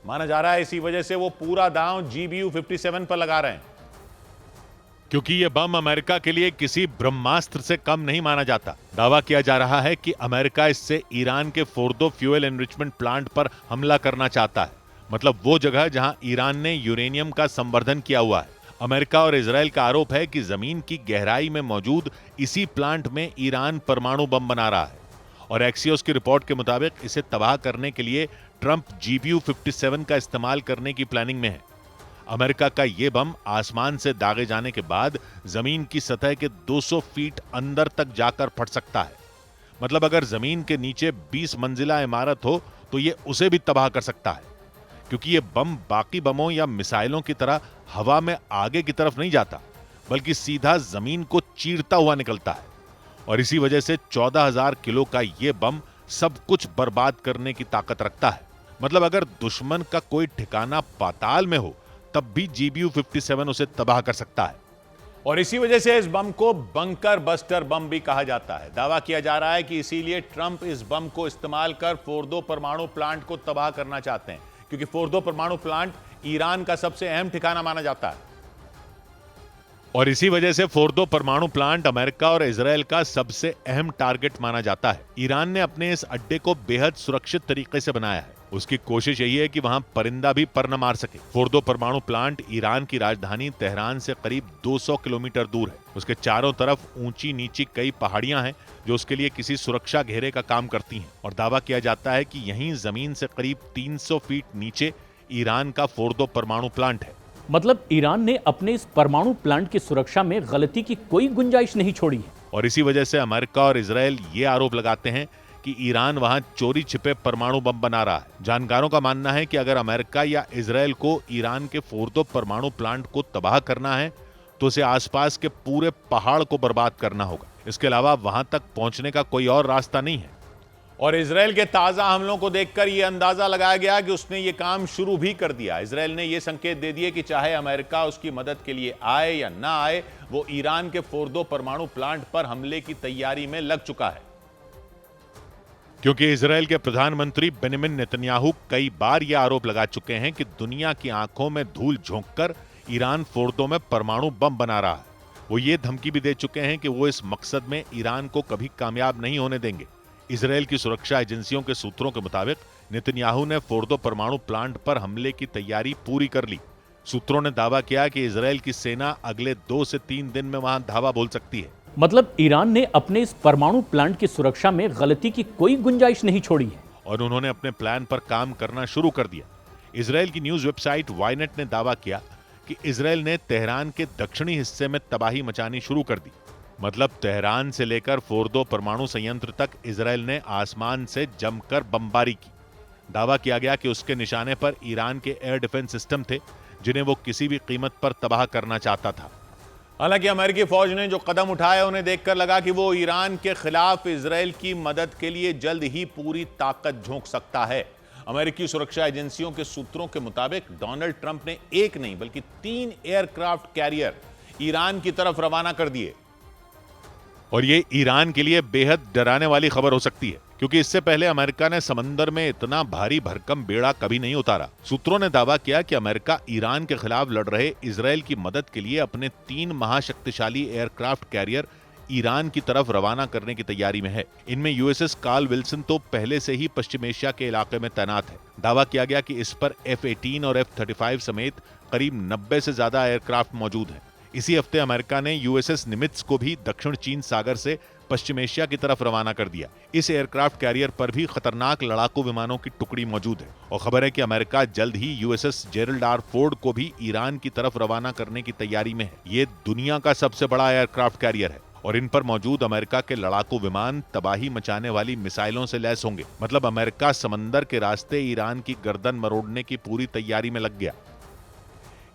A: माना जा रहा है इसी वजह से वो पूरा दांव GBU-57 पर लगा रहे हैं।
B: क्योंकि यह बम अमेरिका के लिए किसी ब्रह्मास्त्र से कम नहीं माना जाता। दावा किया जा रहा है कि अमेरिका इससे ईरान के फोर्दो फ्यूल एनरिचमेंट प्लांट पर हमला करना चाहता है, मतलब वो जगह जहां ईरान ने यूरेनियम का संवर्धन किया हुआ है। अमेरिका और इजराइल का आरोप है कि जमीन की गहराई में मौजूद इसी प्लांट में ईरान परमाणु बम बना रहा है और एक्सियोस की रिपोर्ट के मुताबिक इसे तबाह करने के लिए ट्रंप GBU-57 का इस्तेमाल करने की प्लानिंग में है। अमेरिका का यह बम आसमान से दागे जाने के बाद जमीन की सतह के 200 फीट अंदर तक जाकर फट सकता है। मतलब अगर जमीन के नीचे 20 मंजिला इमारत हो तो यह उसे भी तबाह कर सकता है, क्योंकि यह बम बाकी बमों या मिसाइलों की तरह हवा में आगे की तरफ नहीं जाता, बल्कि सीधा जमीन को चीरता हुआ निकलता है। और इसी वजह से 14,000 किलो का यह बम सब कुछ बर्बाद करने की ताकत रखता है। मतलब अगर दुश्मन का कोई ठिकाना पाताल में हो तब भी GBU-57 उसे तबाह कर सकता है।
A: और इसी वजह से इस बम को बंकर बस्टर बम भी कहा जाता है। दावा किया जा रहा है कि इसीलिए ट्रंप इस बम को इस्तेमाल कर फोर्दो परमाणु प्लांट को तबाह करना चाहते हैं, क्योंकि फोर्दो परमाणु प्लांट ईरान का सबसे अहम ठिकाना माना जाता है।
B: और इसी वजह से फोर्दो परमाणु प्लांट अमेरिका और इजराइल का सबसे अहम टारगेट माना जाता है। ईरान ने अपने इस अड्डे को बेहद सुरक्षित तरीके से बनाया है। उसकी कोशिश यही है कि वहां परिंदा भी पर न मार सके। फोर्दो परमाणु प्लांट ईरान की राजधानी तेहरान से करीब 200 किलोमीटर दूर है। उसके चारों तरफ ऊंची नीची कई पहाड़ियां हैं जो उसके लिए किसी सुरक्षा घेरे का काम करती हैं। और दावा किया जाता है कि यहीं जमीन से करीब 300 फीट नीचे ईरान का फोर्दो परमाणु प्लांट है।
C: मतलब ईरान ने अपने इस परमाणु प्लांट की सुरक्षा में गलती की कोई गुंजाइश नहीं छोड़ी है।
B: और इसी वजह से अमेरिका और इजराइल ये आरोप लगाते हैं कि ईरान वहां चोरी छिपे परमाणु बम बना रहा है। जानकारों का मानना है कि अगर अमेरिका या इजरायल को ईरान के फोर्दो परमाणु प्लांट को तबाह करना है तो उसे आसपास के पूरे पहाड़ को बर्बाद करना होगा। इसके अलावा वहां तक पहुंचने का कोई और रास्ता नहीं है।
A: और इजरायल के ताजा हमलों को देखकर यह अंदाजा लगाया गया कि उसने ये काम शुरू भी कर दिया। इजरायल ने यह संकेत दे दिए कि चाहे अमेरिका उसकी मदद के लिए आए या ना आए, वो ईरान के फोर्दो परमाणु प्लांट पर हमले की तैयारी में लग चुका है।
B: क्योंकि इजरायल के प्रधानमंत्री बेंजामिन नेतन्याहू कई बार यह आरोप लगा चुके हैं कि दुनिया की आंखों में धूल झोंककर ईरान फोर्दो में परमाणु बम बना रहा है। वो ये धमकी भी दे चुके हैं कि वो इस मकसद में ईरान को कभी कामयाब नहीं होने देंगे। इजरायल की सुरक्षा एजेंसियों के सूत्रों के मुताबिक नेतन्याहू ने फोर्दो परमाणु प्लांट पर हमले की तैयारी पूरी कर ली। सूत्रों ने दावा किया कि इजरायल की सेना अगले 2 से 3 दिन में वहां धावा बोल सकती है।
C: मतलब ईरान ने अपने इस परमाणु प्लांट की सुरक्षा में गलती की कोई गुंजाइश नहीं छोड़ी है
B: और उन्होंने अपने प्लान पर काम करना शुरू कर दिया। इजरायल की न्यूज वेबसाइट वाइनेट ने दावा किया कि इजरायल ने तेहरान के दक्षिणी हिस्से में तबाही मचानी शुरू कर दी। मतलब तेहरान से लेकर फोर्दो परमाणु संयंत्र तक इजरायल ने आसमान से जमकर बमबारी की। दावा किया गया कि उसके निशाने पर ईरान के एयर डिफेंस सिस्टम थे जिन्हें वो किसी भी कीमत पर तबाह करना चाहता था।
A: हालांकि अमेरिकी फौज ने जो कदम उठाए उन्हें देखकर लगा कि वो ईरान के खिलाफ इजरायल की मदद के लिए जल्द ही पूरी ताकत झोंक सकता है। अमेरिकी सुरक्षा एजेंसियों के सूत्रों के मुताबिक डोनाल्ड ट्रंप ने एक नहीं बल्कि 3 एयरक्राफ्ट कैरियर ईरान की तरफ रवाना कर दिए।
B: और ये ईरान के लिए बेहद डराने वाली खबर हो सकती है, क्योंकि इससे पहले अमेरिका ने समंदर में इतना भारी भरकम बेड़ा कभी नहीं उतारा। सूत्रों ने दावा किया कि अमेरिका ईरान के खिलाफ लड़ रहे इजरायल की मदद के लिए अपने 3 महाशक्तिशाली एयरक्राफ्ट कैरियर ईरान की तरफ रवाना करने की तैयारी में है। इनमें यूएसएस कार्ल विल्सन तो पहले से ही पश्चिम एशिया के इलाके में तैनात है। दावा किया गया कि इस पर F-18 और F-35 समेत करीब 90 से ज्यादा एयरक्राफ्ट मौजूद हैं। इसी हफ्ते अमेरिका ने यूएसएस निमित्ज को भी दक्षिण चीन सागर से पश्चिम एशिया की तरफ रवाना कर दिया। इस एयरक्राफ्ट कैरियर पर भी खतरनाक लड़ाकू विमानों की टुकड़ी मौजूद है और खबर है कि अमेरिका जल्द ही यूएसएस जेरल्ड आर फोर्ड को भी ईरान की तरफ रवाना करने की तैयारी में है। ये दुनिया का सबसे बड़ा एयरक्राफ्ट कैरियर है और इन पर मौजूद अमेरिका के लड़ाकू विमान तबाही मचाने वाली मिसाइलों से लैस होंगे। मतलब अमेरिका समंदर के रास्ते ईरान की गर्दन मरोड़ने की पूरी तैयारी में लग गया।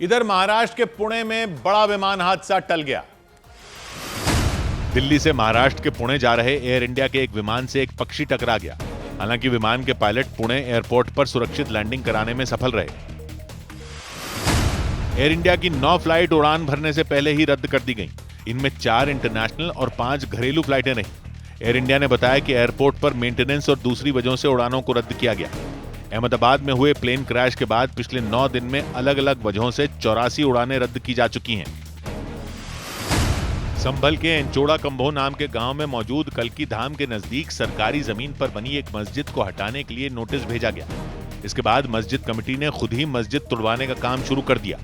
A: इधर महाराष्ट्र के पुणे में बड़ा विमान हादसा टल गया।
B: दिल्ली से महाराष्ट्र के पुणे जा रहे एयर इंडिया के एक विमान से एक पक्षी टकरा गया। हालांकि विमान के पायलट पुणे एयरपोर्ट पर सुरक्षित लैंडिंग कराने में सफल रहे। एयर इंडिया की 9 फ्लाइट उड़ान भरने से पहले ही रद्द कर दी गई। इनमें 4 इंटरनेशनल और 5 घरेलू फ्लाइटें रहीं। एयर इंडिया ने बताया कि एयरपोर्ट पर मेंटेनेंस और दूसरी वजहों से उड़ानों को रद्द किया गया। अहमदाबाद में हुए प्लेन क्रैश के बाद पिछले 9 दिन में अलग अलग वजहों से 84 उड़ानें रद्द की जा चुकी हैं। संभल के एंचोड़ा कंभो नाम के गांव में मौजूद कल्की धाम के नजदीक सरकारी जमीन पर बनी एक मस्जिद को हटाने के लिए नोटिस भेजा गया। इसके बाद मस्जिद कमेटी ने खुद ही मस्जिद तुड़वाने का काम शुरू कर दिया।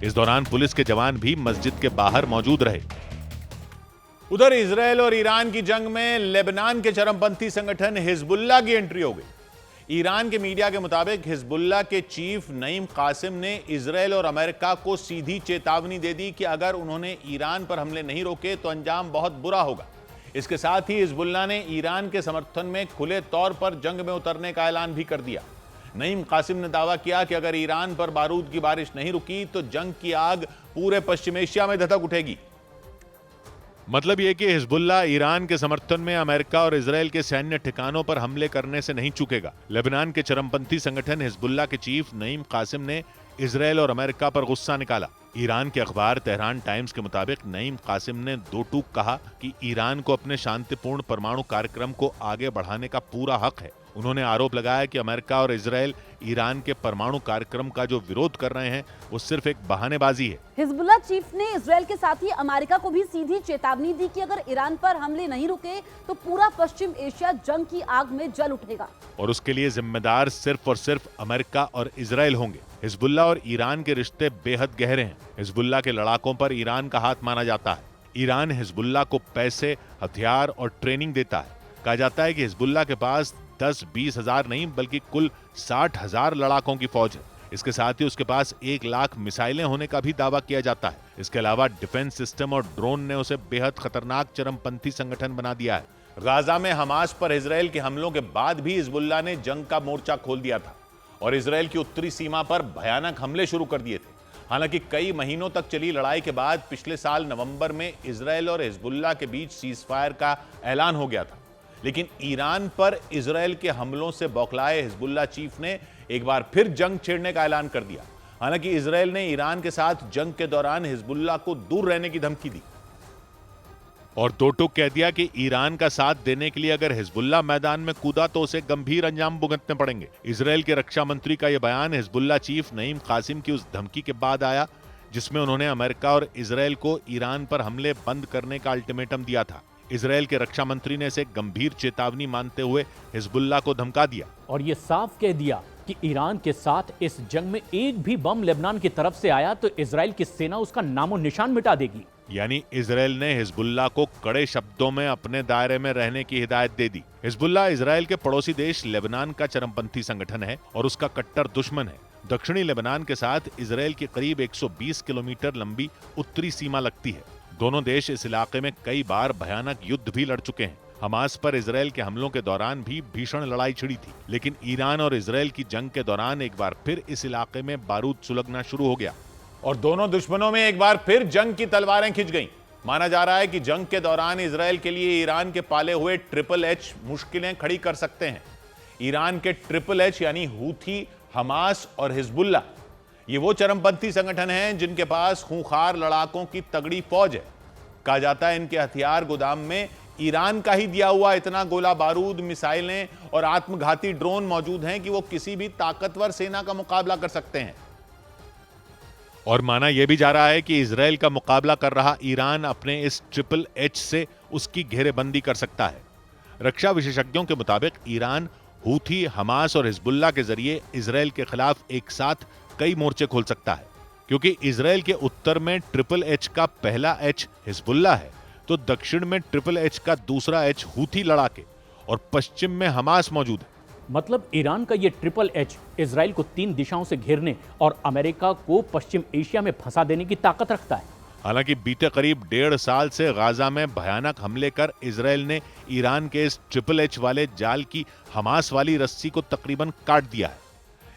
B: इस दौरान पुलिस के जवान भी मस्जिद के बाहर मौजूद रहे।
A: उधर इजरायल और ईरान की जंग में लेबनान के चरमपंथी संगठन हिजबुल्लाह की एंट्री हो गई। ईरान के मीडिया के मुताबिक हिजबुल्लाह के चीफ नईम कासिम ने इजरायल और अमेरिका को सीधी चेतावनी दे दी कि अगर उन्होंने ईरान पर हमले नहीं रोके तो अंजाम बहुत बुरा होगा। इसके साथ ही हिजबुल्लाह ने ईरान के समर्थन में खुले तौर पर जंग में उतरने का ऐलान भी कर दिया। नईम कासिम ने दावा किया कि अगर ईरान पर बारूद की बारिश नहीं रुकी तो जंग की आग पूरे पश्चिम एशिया में धधक उठेगी।
B: मतलब यह कि हिजबुल्लाह ईरान के समर्थन में अमेरिका और इजरायल के सैन्य ठिकानों पर हमले करने से नहीं चूकेगा। लेबनान के चरमपंथी संगठन हिजबुल्लाह के चीफ नईम कासिम ने इजरायल और अमेरिका पर गुस्सा निकाला। ईरान के अखबार तेहरान टाइम्स के मुताबिक नईम कासिम ने 2 टूक कहा कि ईरान को अपने शांतिपूर्ण परमाणु कार्यक्रम को आगे बढ़ाने का पूरा हक है। उन्होंने आरोप लगाया कि अमेरिका और इजरायल ईरान के परमाणु कार्यक्रम का जो विरोध कर रहे हैं वो सिर्फ एक बहानेबाजी है।
E: हिजबुल्लाह चीफ ने इजरायल के साथ ही अमेरिका को भी सीधी चेतावनी दी कि अगर ईरान पर हमले नहीं रुके तो पूरा पश्चिम एशिया जंग की आग में जल उठेगा
B: और उसके लिए जिम्मेदार सिर्फ और सिर्फ अमेरिका और इजरायल होंगे। हिजबुल्लाह और ईरान के रिश्ते बेहद गहरे हैं। हिजबुल्लाह के लड़ाकों पर ईरान का हाथ माना जाता है। ईरान हिजबुल्लाह को पैसे, हथियार और ट्रेनिंग देता है। कहा जाता है कि हिजबुल्लाह के पास 10-20 हजार नहीं बल्कि कुल 60,000 लड़ाकों की फौज है। इसके साथ ही उसके पास 1 लाख मिसाइलें होने का भी दावा किया जाता है। इसके अलावा डिफेंस सिस्टम और ड्रोन ने उसे बेहद खतरनाक चरमपंथी संगठन बना दिया है।
A: गाजा में हमास पर इजराइल के हमलों के बाद भी हिजबुल्लाह ने जंग का मोर्चा खोल दिया था और इजराइल की उत्तरी सीमा पर भयानक हमले शुरू कर दिए थे। हालांकि कई महीनों तक चली लड़ाई के बाद पिछले साल नवंबर में इजराइल और हिजबुल्लाह के बीच सीजफायर का ऐलान हो गया था, लेकिन ईरान पर इजराइल के हमलों से बौखलाए हिजबुल्लाह चीफ ने एक बार फिर जंग छेड़ने का ऐलान कर दिया। हालांकि इजराइल ने ईरान के साथ जंग के दौरान हिजबुल्लाह को दूर रहने की धमकी दी
B: और दो टूक कह दिया कि ईरान का साथ देने के लिए अगर हिजबुल्लाह मैदान में कूदा तो उसे गंभीर अंजाम भुगतने पड़ेंगे। इजराइल के रक्षा मंत्री का यह बयान हिजबुल्लाह चीफ नईम कासिम की उस धमकी के बाद आया जिसमें उन्होंने अमेरिका और इजराइल को ईरान पर हमले बंद करने का अल्टीमेटम दिया था। इजराइल के रक्षा मंत्री ने इसे गंभीर चेतावनी मानते हुए हिजबुल्लाह को धमका दिया
C: और ये साफ कह दिया कि ईरान के साथ इस जंग में एक भी बम लेबनान की तरफ से आया तो इजराइल की सेना उसका नामो निशान मिटा देगी।
B: यानी इजराइल ने हिजबुल्लाह को कड़े शब्दों में अपने दायरे में रहने की हिदायत दे दी। हिजबुल्लाह इजराइल के पड़ोसी देश लेबनान का चरमपंथी संगठन है और उसका कट्टर दुश्मन है। दक्षिणी लेबनान के साथ इजराइल की करीब 120 किलोमीटर लंबी उत्तरी सीमा लगती है। दोनों देश इस इलाके में कई बार भयानक युद्ध भी लड़ चुके हैं। हमास पर इजराइल के हमलों के दौरान भी भीषण लड़ाई छिड़ी थी, लेकिन ईरान और इजराइल की जंग के दौरान एक बार फिर इस इलाके में बारूद सुलगना शुरू हो गया
A: और दोनों दुश्मनों में एक बार फिर जंग की तलवारें खिंच गईं। माना जा रहा है कि जंग के दौरान इजराइल के लिए ईरान के पाले हुए ट्रिपल एच मुश्किलें खड़ी कर सकते हैं। ईरान के ट्रिपल एच यानी हूथी, हमास और हिजबुल्लाह, ये वो चरमपंथी संगठन हैं जिनके पास खूंखार लड़ाकों की तगड़ी फौज है। कहा जाता है इनके हथियार गोदाम में ईरान का ही दिया हुआ इतना गोला बारूद, मिसाइलें और आत्मघाती ड्रोन मौजूद हैं कि वो किसी भी ताकतवर सेना का मुकाबला कर सकते हैं।
B: और माना यह भी जा रहा है कि इजराइल का मुकाबला कर रहा ईरान अपने इस ट्रिपल एच से उसकी घेरेबंदी कर सकता है। रक्षा विशेषज्ञों के मुताबिक ईरान हूथी, हमास और हिजबुल्लाह के जरिए इजराइल के खिलाफ एक साथ कई मोर्चे खोल सकता है, क्योंकि इजराइल के उत्तर में ट्रिपल एच का पहला एच हिजबुल्लाह है तो दक्षिण में ट्रिपल एच का दूसरा एच हूथी लड़ाके और पश्चिम में हमास मौजूद है।
C: मतलब ईरान का ये ट्रिपल एच इजराइल को 3 दिशाओं से घेरने और अमेरिका को पश्चिम एशिया में फंसा देने की ताकत रखता है।
B: हालांकि बीते करीब 1.5 साल से गाजा में भयानक हमले कर इजराइल ने ईरान के इस ट्रिपल एच वाले जाल की हमास वाली रस्सी को तकरीबन काट दिया है,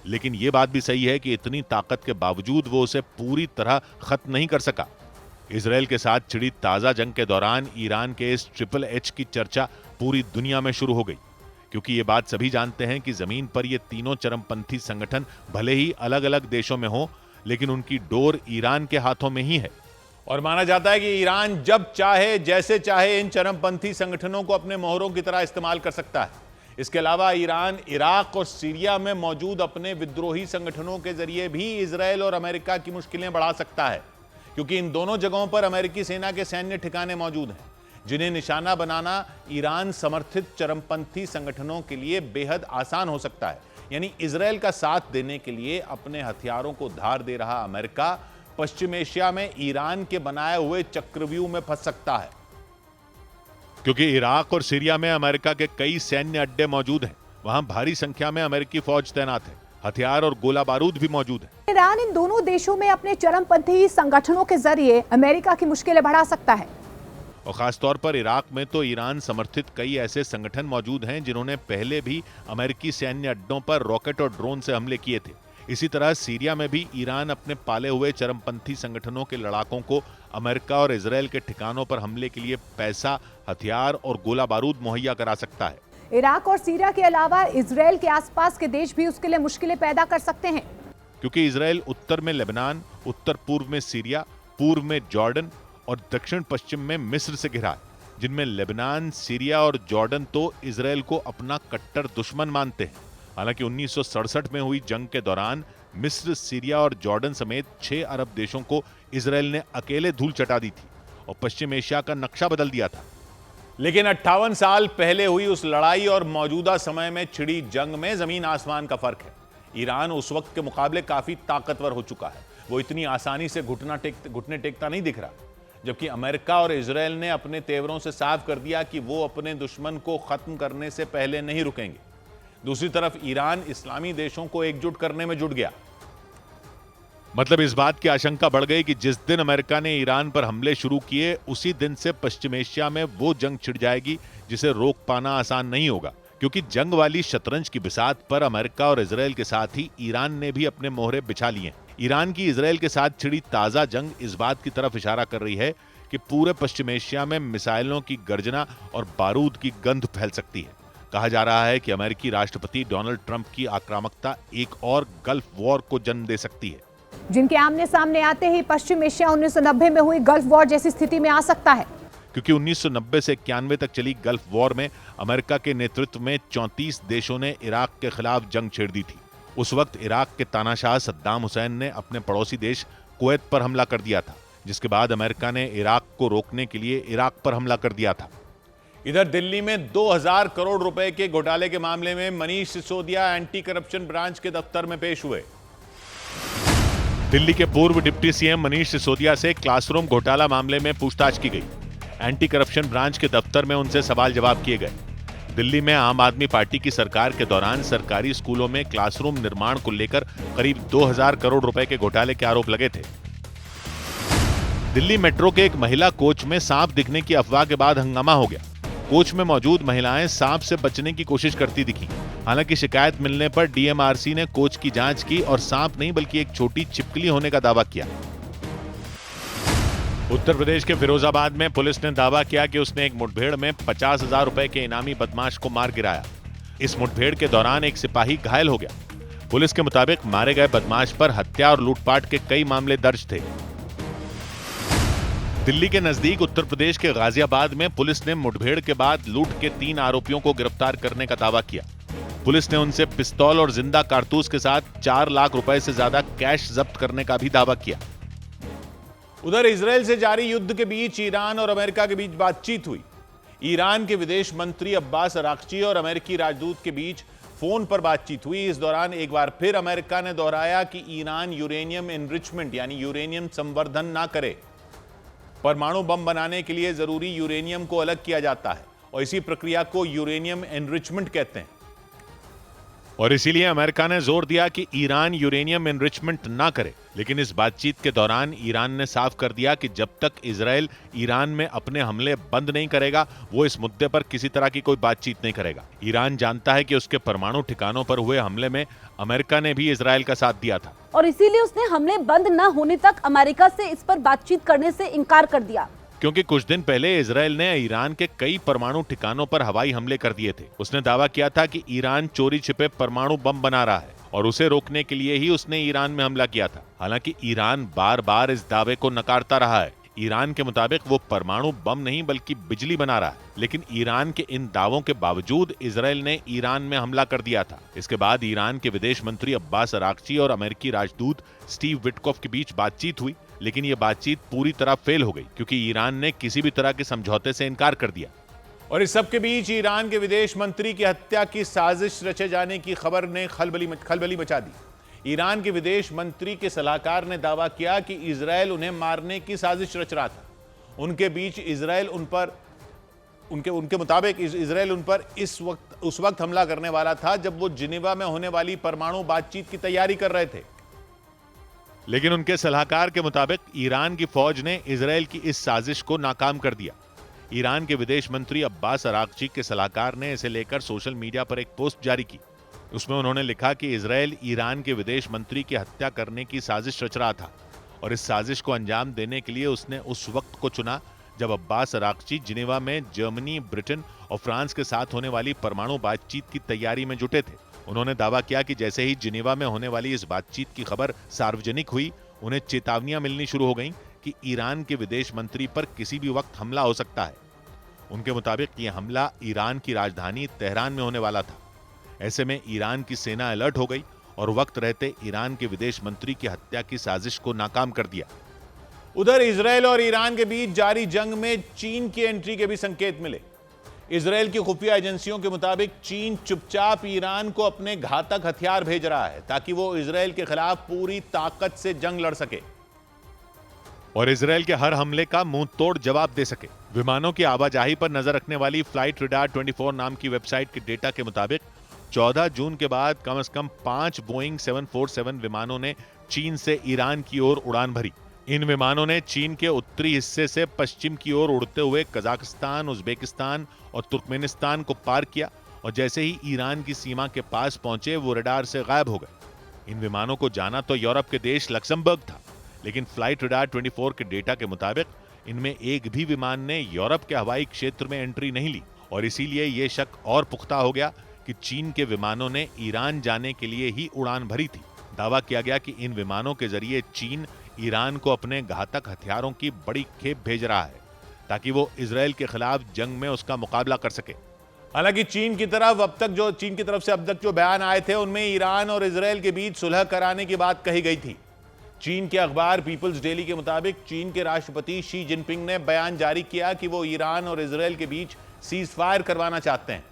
B: लेकिन यह बात भी सही है कि इतनी ताकत के बावजूद वो उसे पूरी तरह खत्म नहीं कर सका। इजराइल के साथ छिड़ी ताजा जंग के दौरान ईरान के इस ट्रिपल एच की चर्चा पूरी दुनिया में शुरू हो गई, क्योंकि ये बात सभी जानते हैं कि जमीन पर ये तीनों चरमपंथी संगठन भले ही अलग अलग देशों में हो, लेकिन उनकी डोर ईरान के हाथों में ही है।
A: और माना जाता है कि ईरान जब चाहे, जैसे चाहे इन चरमपंथी संगठनों को अपने मोहरों की तरह इस्तेमाल कर सकता है। इसके अलावा ईरान इराक और सीरिया में मौजूद अपने विद्रोही संगठनों के जरिए भी इजराइल और अमेरिका की मुश्किलें बढ़ा सकता है, क्योंकि इन दोनों जगहों पर अमेरिकी सेना के सैन्य ठिकाने मौजूद हैं, जिन्हें निशाना बनाना ईरान समर्थित चरमपंथी संगठनों के लिए बेहद आसान हो सकता है। यानी इजराइल का साथ देने के लिए अपने हथियारों को धार दे रहा अमेरिका पश्चिम एशिया में ईरान के बनाए हुए चक्रव्यूह में फंस सकता है,
B: क्योंकि इराक और सीरिया में अमेरिका के कई सैन्य अड्डे मौजूद हैं। वहां भारी संख्या में अमेरिकी फौज तैनात है, हथियार और गोला बारूद भी मौजूद है।
D: ईरान इन दोनों देशों में अपने चरमपंथी संगठनों के जरिए अमेरिका की मुश्किलें बढ़ा सकता है।
B: और खासतौर पर इराक में तो ईरान समर्थित कई ऐसे संगठन मौजूद हैं जिन्होंने पहले भी अमेरिकी सैन्य अड्डों पर रॉकेट और ड्रोन से हमले किए थे। इसी तरह सीरिया में भी ईरान अपने पाले हुए चरमपंथी संगठनों के लड़ाकों को अमेरिका और इजराइल के ठिकानों पर हमले के लिए पैसा, हथियार और गोला बारूद मुहैया करा सकता है।
D: इराक और सीरिया के अलावा इजराइल के आसपास के देश भी उसके लिए मुश्किलें पैदा कर सकते हैं,
B: क्योंकि इजराइल उत्तर में लेबनान, उत्तर पूर्व में सीरिया, पूर्व में जॉर्डन और दक्षिण पश्चिम में मिस्र से घिरा है, जिनमें लेबनान, सीरिया और जॉर्डन तो इजराइल को अपना कट्टर दुश्मन मानते हैं। हालांकि 1967 में हुई जंग के दौरान मिस्र, सीरिया और जॉर्डन समेत 6 अरब देशों को इजराइल ने अकेले धूल चटा दी थी और पश्चिम एशिया का नक्शा बदल दिया था।
A: लेकिन 58 साल पहले हुई उस लड़ाई और मौजूदा समय में छिड़ी जंग में जमीन आसमान का फर्क है। ईरान उस वक्त के मुकाबले काफी ताकतवर हो चुका है, वो इतनी आसानी से घुटने टेकता नहीं दिख रहा, जबकि अमेरिका और इजराइल ने अपने तेवरों से साफ कर दिया कि वो अपने दुश्मन को खत्म करने से पहले नहीं रुकेंगे। दूसरी तरफ ईरान इस्लामी देशों को एकजुट करने में जुट गया।
B: मतलब इस बात की आशंका बढ़ गई कि जिस दिन अमेरिका ने ईरान पर हमले शुरू किए उसी दिन से पश्चिम एशिया में वो जंग छिड़ जाएगी जिसे रोक पाना आसान नहीं होगा, क्योंकि जंग वाली शतरंज की बिसात पर अमेरिका और इजरायल के साथ ही ईरान ने भी अपने मोहरे बिछा लिए हैं। ईरान की इजरायल के साथ छिड़ी ताजा जंग इस बात की तरफ इशारा कर रही है कि पूरे पश्चिम एशिया में मिसाइलों की गर्जना और बारूद की गंध फैल सकती है। कहा जा रहा है कि अमेरिकी राष्ट्रपति डोनाल्ड ट्रंप की आक्रामकता एक और गल्फ वॉर को जन्म दे सकती है,
D: जिनके आमने सामने आते ही पश्चिम एशिया 1990 में हुई गल्फ वॉर जैसी स्थिति में आ सकता है,
B: क्योंकि 1990 से 91 तक चली गल्फ वॉर में अमेरिका के नेतृत्व में 34 देशों ने इराक के खिलाफ जंग छेड़ दी थी। उस वक्त इराक के तानाशाह सद्दाम हुसैन ने अपने पड़ोसी देश कुवैत पर हमला कर दिया था, जिसके बाद अमेरिका ने इराक को रोकने के लिए इराक पर हमला कर दिया था।
A: इधर दिल्ली में 2000 करोड़ रुपए के घोटाले के मामले में Manish Sisodia anti corruption branch के दफ्तर में पेश हुए।
B: दिल्ली के पूर्व डिप्टी सीएम मनीष सिसोदिया से क्लासरूम घोटाला मामले में पूछताछ की गई। एंटी करप्शन ब्रांच के दफ्तर में उनसे सवाल जवाब किए गए। दिल्ली में आम आदमी पार्टी की सरकार के दौरान सरकारी स्कूलों में क्लासरूम निर्माण को लेकर करीब 2000 करोड़ रुपए के घोटाले के आरोप लगे थे। दिल्ली मेट्रो के एक महिला कोच में सांप दिखने की अफवाह के बाद हंगामा हो गया। कोच में मौजूद महिलाएं सांप से बचने की कोशिश करती दिखी। हालांकि शिकायत मिलने पर डीएमआरसी ने कोच की जांच की और सांप नहीं बल्कि एक छोटी छिपकली होने का दावा किया। उत्तर प्रदेश के फिरोजाबाद में पुलिस ने दावा किया कि उसने एक मुठभेड़ में 50,000 रुपए के इनामी बदमाश को मार गिराया। इस मुठभेड़ के दौरान एक सिपाही घायल हो गया। पुलिस के मुताबिक मारे गए बदमाश पर हत्या और लूटपाट के कई मामले दर्ज थे। दिल्ली के नजदीक उत्तर प्रदेश के गाजियाबाद में पुलिस ने मुठभेड़ के बाद लूट के 3 आरोपियों को गिरफ्तार करने का दावा किया। पुलिस ने उनसे पिस्तौल और जिंदा कारतूस के साथ 4 लाख रुपए से ज्यादा कैश जब्त करने का भी दावा किया।
A: उधर इजरायल से जारी युद्ध के बीच ईरान और अमेरिका के बीच बातचीत हुई। ईरान के विदेश मंत्री अब्बास अराक्ची और अमेरिकी राजदूत के बीच फोन पर बातचीत हुई। इस दौरान एक बार फिर अमेरिका ने दोहराया कि ईरान यूरेनियम एनरिचमेंट यानी यूरेनियम संवर्धन ना करे। परमाणु बम बनाने के लिए जरूरी यूरेनियम को अलग किया जाता है और इसी प्रक्रिया को यूरेनियम एनरिचमेंट कहते हैं।
B: और इसीलिए अमेरिका ने जोर दिया कि ईरान यूरेनियम एनरिचमेंट ना करे। लेकिन इस बातचीत के दौरान ईरान ने साफ कर दिया कि जब तक इजरायल ईरान में अपने हमले बंद नहीं करेगा, वो इस मुद्दे पर किसी तरह की कोई बातचीत नहीं करेगा। ईरान जानता है कि उसके परमाणु ठिकानों पर हुए हमले में अमेरिका ने भी इजरायल का साथ दिया था
E: और इसीलिए उसने हमले बंद न होने तक अमेरिका से इस पर बातचीत करने से इनकार कर दिया,
B: क्योंकि कुछ दिन पहले इजरायल ने ईरान के कई परमाणु ठिकानों पर हवाई हमले कर दिए थे। उसने दावा किया था कि ईरान चोरी छिपे परमाणु बम बना रहा है और उसे रोकने के लिए ही उसने ईरान में हमला किया था। हालांकि ईरान बार बार इस दावे को नकारता रहा है। ईरान के मुताबिक वो परमाणु बम नहीं बल्कि बिजली बना रहा है। लेकिन ईरान के इन दावों के बावजूद इजरायल ने ईरान में हमला कर दिया था। इसके बाद ईरान के विदेश मंत्री अब्बास अराक्ची और अमेरिकी राजदूत स्टीव विटकॉफ के बीच बातचीत हुई, लेकिन ये बातचीत पूरी तरह फेल हो गई क्योंकि ईरान ने किसी भी तरह के समझौते से इनकार कर दिया।
A: और इस सब के बीच ईरान के विदेश मंत्री की हत्या की साजिश रचे जाने की खबर ने खलबली मचा दी। ईरान के विदेश मंत्री के सलाहकार ने दावा किया कि इजरायल उन्हें मारने की साजिश रच रहा था। उनके बीच इजरायल उनके मुताबिक इजरायल उन पर उस वक्त हमला करने वाला था जब वो जिनेवा में होने वाली परमाणु बातचीत की तैयारी कर रहे थे।
B: लेकिन उनके सलाहकार के मुताबिक ईरान की फौज ने इजरायल की इस साजिश को नाकाम कर दिया। ईरान के विदेश मंत्री अब्बास अराक्ची के सलाहकार ने इसे लेकर सोशल मीडिया पर एक पोस्ट जारी की। उसमें उन्होंने लिखा कि इजरायल ईरान के विदेश मंत्री की हत्या करने की साजिश रच रहा था और इस साजिश को अंजाम देने के लिए उसने उस वक्त को चुना जब अब्बास अराक्ची जिनेवा में जर्मनी, ब्रिटेन और फ्रांस के साथ होने वाली परमाणु बातचीत की तैयारी में जुटे थे। उन्होंने दावा किया कि जैसे ही जिनेवा में होने वाली इस बातचीत की खबर सार्वजनिक हुई, उन्हें चेतावनियां मिलनी शुरू हो गईं कि ईरान के विदेश मंत्री पर किसी भी वक्त हमला हो सकता है। उनके मुताबिक यह हमला ईरान की राजधानी तेहरान में होने वाला था। ऐसे में ईरान की सेना अलर्ट हो गई और वक्त रहते ईरान के विदेश मंत्री की हत्या की साजिश को नाकाम कर दिया।
A: उधर इजरायल और ईरान के बीच जारी जंग में चीन की एंट्री के भी संकेत मिले। इजरायल की खुफिया एजेंसियों के मुताबिक चीन चुपचाप ईरान को अपने घातक हथियार भेज रहा है ताकि वो इजरायल के खिलाफ पूरी ताकत से जंग लड़ सके
B: और इजरायल के हर हमले का मुंह तोड़ जवाब दे सके। विमानों की आवाजाही पर नजर रखने वाली फ्लाइट रडार 24 नाम की वेबसाइट के डेटा के मुताबिक 14 जून के बाद कम से कम 5 बोइंग 747 विमानों ने चीन से ईरान की ओर उड़ान भरी। इन विमानों ने चीन के उत्तरी हिस्से से पश्चिम की ओर उड़ते हुए कजाकिस्तान, उज्बेकिस्तान और तुर्कमेनिस्तान को पार किया और जैसे ही ईरान की सीमा के पास पहुंचे वो रडार से गायब हो गए। इन विमानों को जाना तो यूरोप के देश लक्समबर्ग था, लेकिन फ्लाइट रडार 24 के डेटा के मुताबिक इनमें एक भी विमान ने यूरोप के हवाई क्षेत्र में एंट्री नहीं ली और इसीलिए ये शक और पुख्ता हो गया कि चीन के विमानों ने ईरान जाने के लिए ही उड़ान भरी थी। दावा किया गया कि इन विमानों के जरिए चीन ईरान को अपने घातक हथियारों की बड़ी खेप भेज रहा है ताकि वो इजराइल के खिलाफ जंग में उसका मुकाबला कर सके।
A: हालांकि चीन की तरफ से अब तक जो बयान आए थे उनमें ईरान और इजराइल के बीच सुलह कराने की बात कही गई थी। चीन के अखबार पीपल्स डेली के मुताबिक चीन के राष्ट्रपति शी जिनपिंग ने बयान जारी किया कि वो ईरान और इजराइल के बीच सीज फायर करवाना चाहते हैं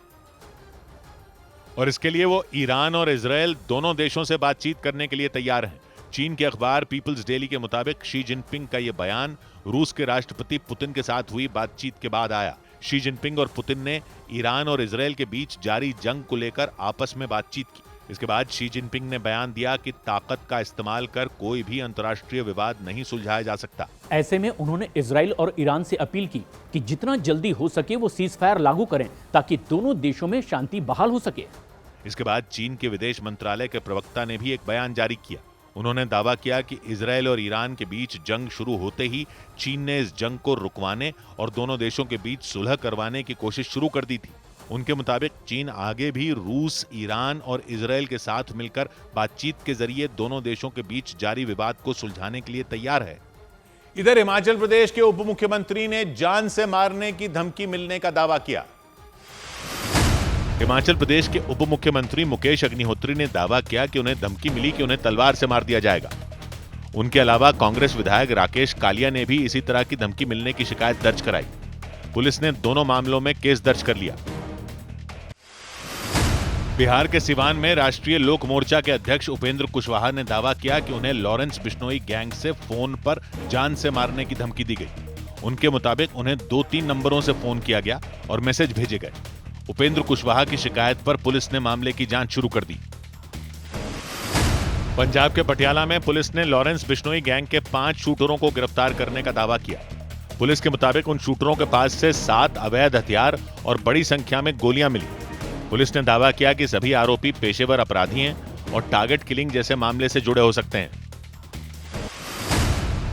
B: और इसके लिए वो ईरान और इजराइल दोनों देशों से बातचीत करने के लिए तैयार हैं। चीन के अखबार पीपल्स डेली के मुताबिक शी जिनपिंग का यह बयान रूस के राष्ट्रपति पुतिन के साथ हुई बातचीत के बाद आया। शी जिनपिंग और पुतिन ने ईरान और इजराइल के बीच जारी जंग को लेकर आपस में बातचीत की। इसके बाद शी जिनपिंग ने बयान दिया कि ताकत का इस्तेमाल कर कोई भी अंतर्राष्ट्रीय विवाद नहीं सुलझाया जा सकता।
C: ऐसे में उन्होंने इजराइल और ईरान से अपील की कि जितना जल्दी हो सके वो सीज फायर लागू करें ताकि दोनों देशों में शांति बहाल हो सके।
B: इसके बाद चीन के विदेश मंत्रालय के प्रवक्ता ने भी एक बयान जारी किया। उन्होंने दावा किया कि इजराइल और ईरान के बीच जंग शुरू होते ही चीन ने इस जंग को रुकवाने और दोनों देशों के बीच सुलह करवाने की कोशिश शुरू कर दी थी। उनके मुताबिक चीन आगे भी रूस, ईरान और इजराइल के साथ मिलकर बातचीत के जरिए दोनों देशों के बीच जारी विवाद को सुलझाने के लिए तैयार है।
A: इधर हिमाचल प्रदेश के उप मुख्यमंत्री ने जान से मारने की धमकी मिलने का दावा किया।
B: हिमाचल प्रदेश के उप मुख्यमंत्री मुकेश अग्निहोत्री ने दावा किया कि उन्हें धमकी मिली कि उन्हें तलवार से मार दिया जाएगा। उनके अलावा कांग्रेस विधायक राकेश कालिया ने भी इसी तरह की धमकी मिलने की शिकायत दर्ज कराई। पुलिस ने दोनों मामलों में केस दर्ज कर लिया। बिहार के सिवान में राष्ट्रीय लोक मोर्चा के अध्यक्ष उपेंद्र कुशवाहा ने दावा किया कि उन्हें लॉरेंस बिश्नोई गैंग से फोन पर जान से मारने की धमकी दी गई। उनके मुताबिक उन्हें 2-3 नंबरों से फोन किया गया और मैसेज भेजे गए। उपेंद्र कुशवाहा की शिकायत पर पुलिस ने मामले की जांच शुरू कर दी। पंजाब के पटियाला में पुलिस ने लॉरेंस बिश्नोई गैंग के 5 शूटरों को गिरफ्तार करने का दावा किया। पुलिस के मुताबिक उन शूटरों के पास से 7 अवैध हथियार और बड़ी संख्या में गोलियां मिली। पुलिस ने दावा किया कि सभी आरोपी पेशेवर अपराधी हैं और टारगेट किलिंग जैसे मामले से जुड़े हो सकते हैं।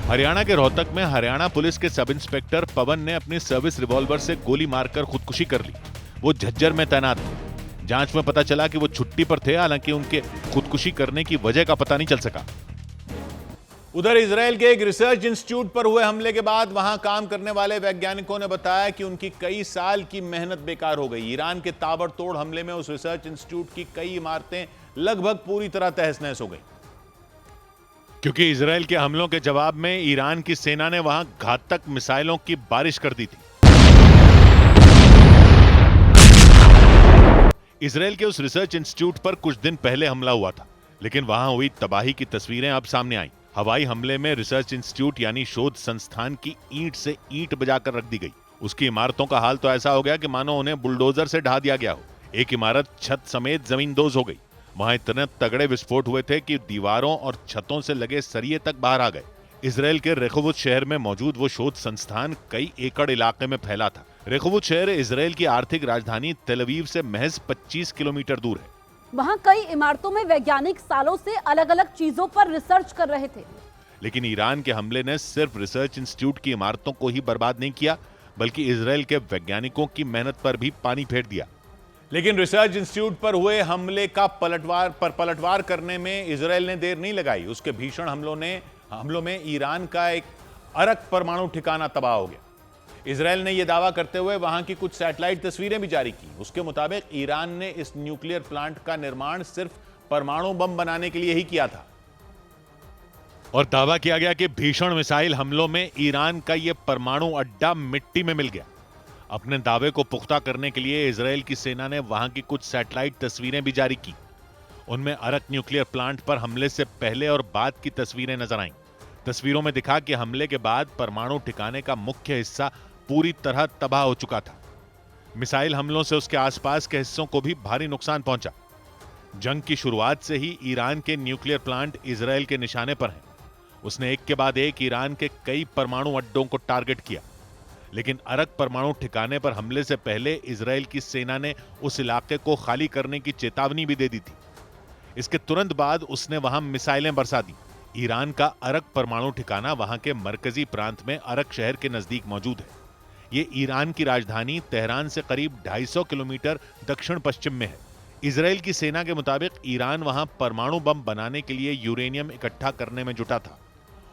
B: हरियाणा के रोहतक में हरियाणा पुलिस के सब इंस्पेक्टर पवन ने अपनी सर्विस रिवॉल्वर से गोली मारकर खुदकुशी कर ली। वो झज्जर में तैनात थे। जांच में पता चला कि वो छुट्टी पर थे, हालांकि उनके खुदकुशी करने की वजह का पता नहीं चल सका।
A: उधर इजराइल के एक रिसर्च इंस्टीट्यूट पर हुए हमले के बाद वहां काम करने वाले वैज्ञानिकों ने बताया कि उनकी कई साल की मेहनत बेकार हो गई। ईरान के ताबड़तोड़ हमले में उस रिसर्च इंस्टीट्यूट की कई इमारतें लगभग पूरी तरह तहस नहस हो गई।
B: क्योंकि इजराइल के हमलों के जवाब में ईरान की सेना ने वहां घातक मिसाइलों की बारिश कर दी थी। इजराइल के उस रिसर्च इंस्टीट्यूट पर कुछ दिन पहले हमला हुआ था, लेकिन वहां हुई तबाही की तस्वीरें अब सामने आई। हवाई हमले में रिसर्च इंस्टीट्यूट यानी शोध संस्थान की ईंट से ईंट बजाकर रख दी गई। उसकी इमारतों का हाल तो ऐसा हो गया कि मानो उन्हें बुलडोजर से ढा दिया गया हो। एक इमारत छत समेत जमींदोज हो गई। वहां इतने तगड़े विस्फोट हुए थे कि दीवारों और छतों से लगे सरिये तक बाहर आ गए। इजराइल के रेखोवुत शहर में मौजूद वो शोध संस्थान कई एकड़ इलाके में फैला था। रेखोवुत शहर इजराइल की आर्थिक राजधानी तेल अवीव से महज 25 किलोमीटर दूर है।
E: वहां कई इमारतों में वैज्ञानिक सालों से अलग अलग चीजों पर रिसर्च कर रहे थे।
B: लेकिन ईरान के हमले ने सिर्फ रिसर्च इंस्टीट्यूट की इमारतों को ही बर्बाद नहीं किया, बल्कि इजराइल के वैज्ञानिकों की मेहनत पर भी पानी फेर दिया।
A: लेकिन रिसर्च इंस्टीट्यूट पर हुए हमले का पलटवार करने में इजराइल ने देर नहीं लगाई। उसके भीषण हमलों में ईरान का एक अरक परमाणु ठिकाना तबाह हो गया। इजराइल ने यह दावा करते हुए वहां की कुछ सैटेलाइट तस्वीरें भी जारी की। उसके मुताबिक ईरान ने इस न्यूक्लियर प्लांट का निर्माण सिर्फ परमाणु बम बनाने के लिए ही किया था।
B: और दावा किया गया कि भीषण मिसाइल हमलों में ईरान का यह परमाणु अड्डा मिट्टी में मिल गया। अपने दावे को पुख्ता करने के लिए इजराइल की सेना ने वहां की कुछ सैटेलाइट तस्वीरें भी जारी की। उनमें अरक न्यूक्लियर प्लांट पर हमले से पहले और बाद की तस्वीरें नजर आईं। तस्वीरों में दिखा कि हमले के बाद परमाणु ठिकाने का मुख्य हिस्सा पूरी तरह तबाह हो चुका था। मिसाइल हमलों से उसके आसपास के हिस्सों को भी भारी नुकसान पहुंचा। जंग की शुरुआत से ही ईरान के न्यूक्लियर प्लांट इजरायल के निशाने पर हैं। उसने एक के बाद एक ईरान के कई परमाणु अड्डों को टारगेट किया, लेकिन अरक परमाणु ठिकाने पर हमले से पहले इजरायल की सेना ने उस इलाके को खाली करने की चेतावनी भी दे दी थी। इसके तुरंत बाद उसने वहां मिसाइलें बरसा दी। ईरान का अरक परमाणु ठिकाना वहां के मरकजी प्रांत में अरक शहर के नजदीक मौजूद है। ये ईरान की राजधानी तेहरान से करीब 250 किलोमीटर दक्षिण पश्चिम में है। इजरायल की सेना के मुताबिक ईरान वहां परमाणु बम बनाने के लिए यूरेनियम इकट्ठा करने में जुटा था।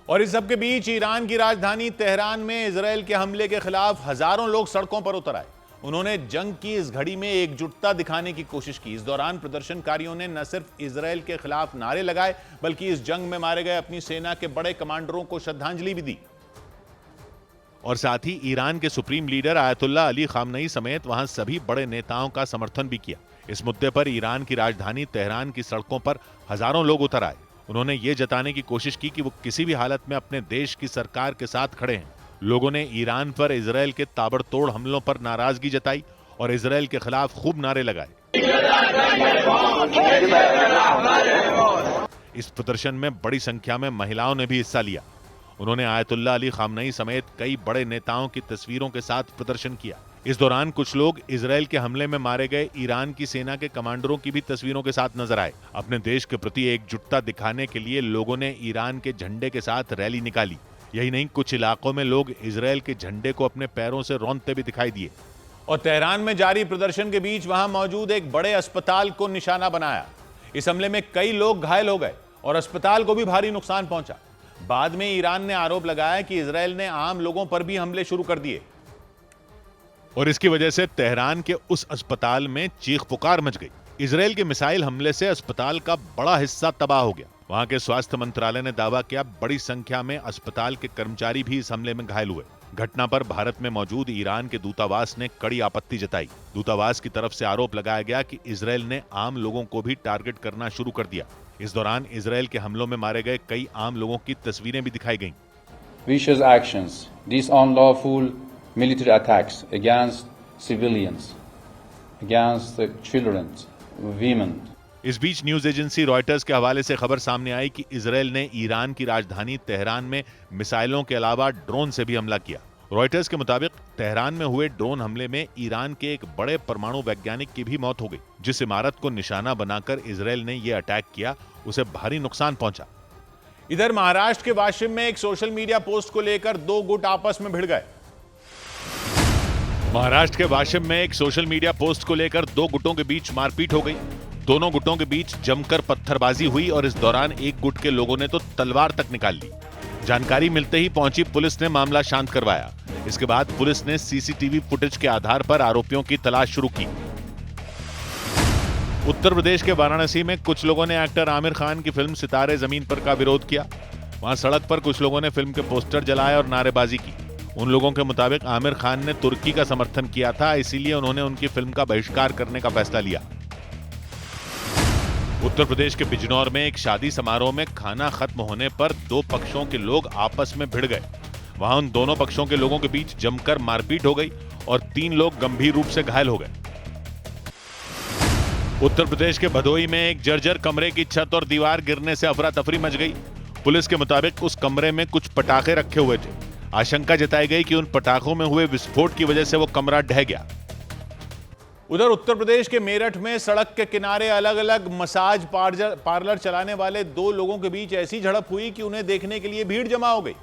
A: और इस सब के बीच ईरान की राजधानी तेहरान में इजरायल के हमले के खिलाफ हजारों लोग सड़कों पर उतर आए। उन्होंने जंग की इस घड़ी में एकजुटता दिखाने की कोशिश की। इस दौरान प्रदर्शनकारियों ने न सिर्फ इजरायल के खिलाफ नारे लगाए, बल्कि इस जंग में मारे गए अपनी सेना के बड़े कमांडरों को श्रद्धांजलि भी दी।
B: और साथ ही ईरान के सुप्रीम लीडर आयतुल्लाह अली खामनई समेत वहां सभी बड़े नेताओं का समर्थन भी किया। इस मुद्दे पर ईरान की राजधानी तेहरान की सड़कों पर हजारों लोग उतर आए। उन्होंने ये जताने की कोशिश की कि वो किसी भी हालत में अपने देश की सरकार के साथ खड़े हैं। लोगों ने ईरान पर इजरायल के ताबड़तोड़ हमलों पर नाराजगी जताई और इजरायल के खिलाफ खूब नारे लगाए। इस प्रदर्शन में बड़ी संख्या में महिलाओं ने भी हिस्सा लिया। उन्होंने आयतुल्लाह अली खामनई समेत कई बड़े नेताओं की तस्वीरों के साथ प्रदर्शन किया। इस दौरान कुछ लोग इजरायल के हमले में मारे गए ईरान की सेना के कमांडरों की भी तस्वीरों के साथ नजर आए। अपने देश के प्रति एकजुटता दिखाने के लिए लोगों ने ईरान के झंडे के साथ रैली निकाली। यही नहीं, कुछ इलाकों में लोग इजरायल के झंडे को अपने पैरों से रौंदते भी दिखाई दिए।
A: और तेहरान में जारी प्रदर्शन के बीच वहां मौजूद एक बड़े अस्पताल को निशाना बनाया। इस हमले में कई लोग घायल हो गए और अस्पताल को भी भारी नुकसान पहुंचा। बाद में ईरान ने आरोप लगाया कि इजरायल ने आम लोगों पर भी हमले शुरू कर दिए
B: और इसकी वजह से तेहरान के उस अस्पताल में चीख पुकार मच गई। इजरायल के मिसाइल हमले से अस्पताल का बड़ा हिस्सा तबाह हो गया। वहां के स्वास्थ्य मंत्रालय ने दावा किया बड़ी संख्या में अस्पताल के कर्मचारी भी इस हमले में घायल हुए। घटना पर भारत में मौजूद ईरान के दूतावास ने कड़ी आपत्ति जताई। दूतावास की तरफ से आरोप लगाया गया कि इजरायल ने आम लोगों को भी टारगेट करना शुरू कर दिया। इस दौरान इजरायल के हमलों में मारे गए कई आम लोगों की तस्वीरें भी दिखाई गईं।
G: Vicious actions, these unlawful military attacks against civilians, against the children, women.
B: इस बीच न्यूज एजेंसी रॉयटर्स के हवाले से खबर सामने आई कि इजरायल ने ईरान की राजधानी तेहरान में मिसाइलों के अलावा ड्रोन से भी हमला किया। रॉयटर्स के मुताबिक तेहरान में हुए ड्रोन हमले में ईरान के एक बड़े परमाणु वैज्ञानिक की भी मौत हो गई। जिस इमारत को निशाना बनाकर इजरायल ने यह अटैक किया, उसे भारी नुकसान पहुंचा।
A: इधर महाराष्ट्र के वाशिम में एक सोशल मीडिया पोस्ट को लेकर दो गुट आपस में भिड़ गए।
B: महाराष्ट्र के वाशिम में एक सोशल मीडिया पोस्ट को लेकर दो गुटों के बीच मारपीट हो गई। दोनों गुटों के बीच जमकर पत्थरबाजी हुई और इस दौरान एक गुट के लोगों ने तो तलवार तक निकाल ली। जानकारी मिलते ही पहुंची पुलिस ने मामला शांत करवाया। इसके बाद पुलिस ने सीसीटीवी फुटेज के आधार पर आरोपियों की तलाश शुरू की। उत्तर प्रदेश के वाराणसी में कुछ लोगों ने एक्टर आमिर खान की फिल्म सितारे जमीन पर का विरोध किया। वहां सड़क पर कुछ लोगों ने फिल्म के पोस्टर जलाए और नारेबाजी की। उन लोगों के मुताबिक आमिर खान ने तुर्की का समर्थन किया था, इसीलिए उन्होंने उनकी फिल्म का बहिष्कार करने का फैसला लिया। उत्तर प्रदेश के बिजनौर में एक शादी समारोह में खाना खत्म होने पर दो पक्षों के लोग आपस में भिड़ गए। वहां उन दोनों पक्षों के लोगों के बीच जमकर मारपीट हो गई और 3 लोग गंभीर रूप से घायल हो गए। उत्तर प्रदेश के भदोही में एक जर्जर कमरे की छत और दीवार गिरने से अफरा तफरी मच गई। पुलिस के मुताबिक उस कमरे में कुछ पटाखे रखे हुए थे। आशंका जताई गई कि उन पटाखों में हुए विस्फोट की वजह से वो कमरा ढह गया।
A: उधर उत्तर प्रदेश के मेरठ में सड़क के किनारे अलग अलग मसाज पार्लर चलाने वाले दो लोगों के बीच ऐसी झड़प हुई कि उन्हें देखने के लिए भीड़ जमा हो गई।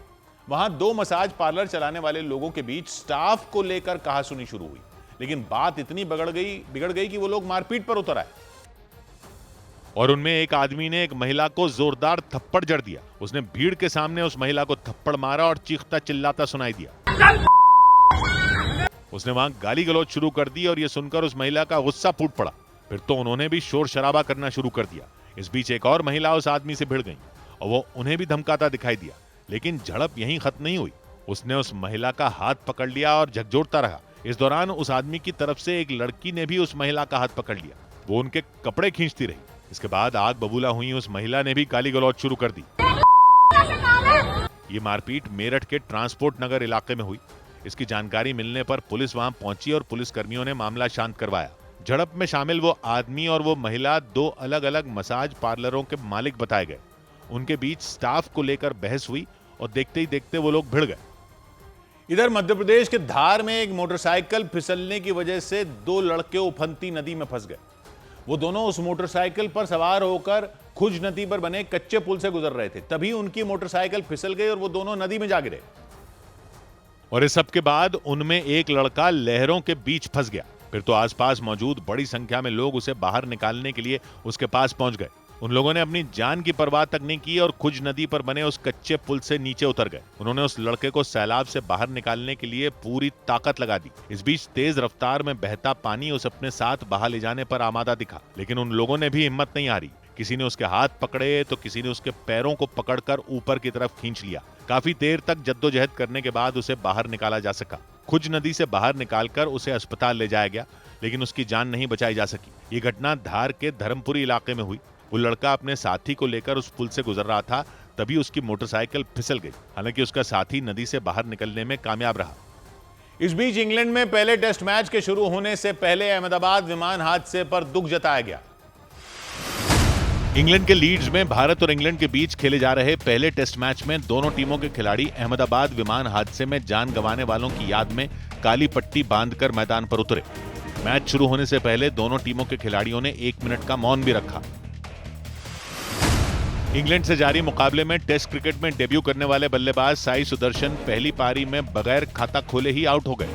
A: वहां 2 मसाज पार्लर चलाने वाले लोगों के बीच स्टाफ को लेकर कहासुनी शुरू हुई, लेकिन बात इतनी बिगड़ गई कि वो लोग मारपीट पर उतर आए
B: और उनमें एक आदमी ने एक महिला को जोरदार थप्पड़ जड़ दिया। उसने भीड़ के सामने उस महिला को थप्पड़ मारा और चीखता चिल्लाता सुनाई दिया। उसने वहां गाली गलौज शुरू कर दी और यह सुनकर उस महिला का गुस्सा फूट पड़ा। फिर तो उन्होंने भी शोर शराबा करना शुरू कर दिया। इस बीच एक और महिला उस आदमी से भिड़ गई और वो उन्हें भी धमकाता दिखाई दिया, लेकिन झड़प यहीं खत्म नहीं हुई। उसने उस महिला का हाथ पकड़ लिया और झकझोरता रहा। इस दौरान उस आदमी की तरफ से एक लड़की ने भी उस महिला का हाथ पकड़ लिया। वो उनके कपड़े खींचती रही। इसके बाद आग बबूला हुई उस महिला ने भी गाली गलौज शुरू कर दी। ये मारपीट मेरठ के ट्रांसपोर्ट नगर इलाके में हुई। इसकी जानकारी मिलने पर पुलिस वहां पहुंची और पुलिसकर्मियों ने मामला शांत करवाया। झड़प में शामिल वो आदमी और वो महिला 2 अलग अलग मसाज पार्लरों के मालिक बताए गए। उनके बीच स्टाफ को लेकर बहस हुई और देखते ही देखते वो लोग भिड़ गए।
A: इधर मध्य प्रदेश के धार में एक मोटरसाइकिल फिसलने की वजह से 2 लड़के उफनती नदी में फंस गए। वो दोनों उस मोटरसाइकिल पर सवार होकर खुज नदी पर बने कच्चे पुल से गुजर रहे थे, तभी उनकी मोटरसाइकिल फिसल गई और वो दोनों नदी में जा गिरे।
B: और इस सब के बाद उनमें एक लड़का लहरों के बीच फंस गया। फिर तो आसपास मौजूद बड़ी संख्या में लोग उसे बाहर निकालने के लिए उसके पास पहुंच गए। उन लोगों ने अपनी जान की परवाह तक नहीं की और खुज नदी पर बने उस कच्चे पुल से नीचे उतर गए। उन्होंने उस लड़के को सैलाब से बाहर निकालने के लिए पूरी ताकत लगा दी। इस बीच तेज रफ्तार में बहता पानी उसे अपने साथ बहा ले जाने पर आमादा दिखा, लेकिन उन लोगों ने भी हिम्मत नहीं हारी। किसी ने उसके हाथ पकड़े तो किसी ने उसके पैरों को पकड़कर ऊपर की तरफ खींच लिया। काफी देर तक जद्दोजहद करने के बाद उसे बाहर निकाला जा सका। खुज नदी से बाहर निकालकर उसे अस्पताल ले जाया गया, लेकिन उसकी जान नहीं बचाई जा सकी। ये घटना धार के धर्मपुरी इलाके में हुई। वो लड़का अपने साथी को लेकर उस पुल से गुजर रहा था, तभी उसकी मोटरसाइकिल फिसल गई। हालांकि उसका साथी नदी से बाहर निकलने में कामयाब रहा।
A: इस बीच इंग्लैंड में पहले टेस्ट मैच के शुरू होने से पहले अहमदाबाद विमान हादसे पर दुख जताया गया।
B: इंग्लैंड के लीड्स में भारत और इंग्लैंड के बीच खेले जा रहे पहले टेस्ट मैच में दोनों टीमों के खिलाड़ी अहमदाबाद विमान हादसे में जान गंवाने वालों की याद में काली पट्टी बांधकर मैदान पर उतरे। मैच शुरू होने से पहले दोनों टीमों के खिलाड़ियों ने 1 मिनट का मौन भी रखा। इंग्लैंड से जारी मुकाबले में टेस्ट क्रिकेट में डेब्यू करने वाले बल्लेबाज साई सुदर्शन पहली पारी में बगैर खाता खोले ही आउट हो गए।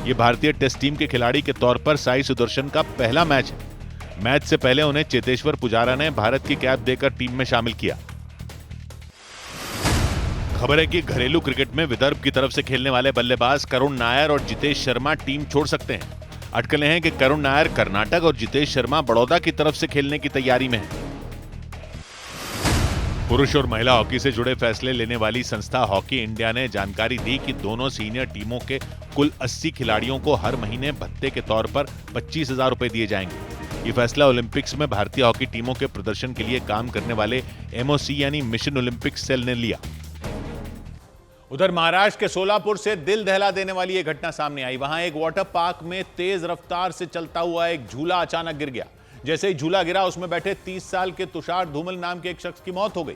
B: ये भारतीय टेस्ट टीम के खिलाड़ी के तौर पर साई सुदर्शन का पहला मैच है। मैच से पहले उन्हें चेतेश्वर पुजारा ने भारत की कैप देकर टीम में शामिल किया। खबर है कि घरेलू क्रिकेट में विदर्भ की तरफ से खेलने वाले बल्लेबाज करुण नायर और जितेश शर्मा टीम छोड़ सकते हैं। अटकलें हैं कि करुण नायर कर्नाटक और जितेश शर्मा बड़ौदा की तरफ से खेलने की तैयारी में है। पुरुष और महिला हॉकी से जुड़े फैसले लेने वाली संस्था हॉकी इंडिया ने जानकारी दी कि दोनों सीनियर टीमों के कुल 80 खिलाड़ियों को हर महीने भत्ते के तौर पर 25,000 रुपए दिए जाएंगे। ये फैसला ओलंपिक्स में भारतीय हॉकी टीमों के प्रदर्शन के लिए काम करने वाले एमओसी यानी मिशन ओलंपिक सेल ने लिया।
A: उधर महाराष्ट्र के सोलापुर से दिल दहला देने वाली एक घटना सामने आई। वहां एक वाटर पार्क में तेज रफ्तार से चलता हुआ एक झूला अचानक गिर गया। जैसे ही झूला गिरा, उसमें बैठे 30 साल के तुषार धूमल नाम के एक शख्स की मौत हो गई।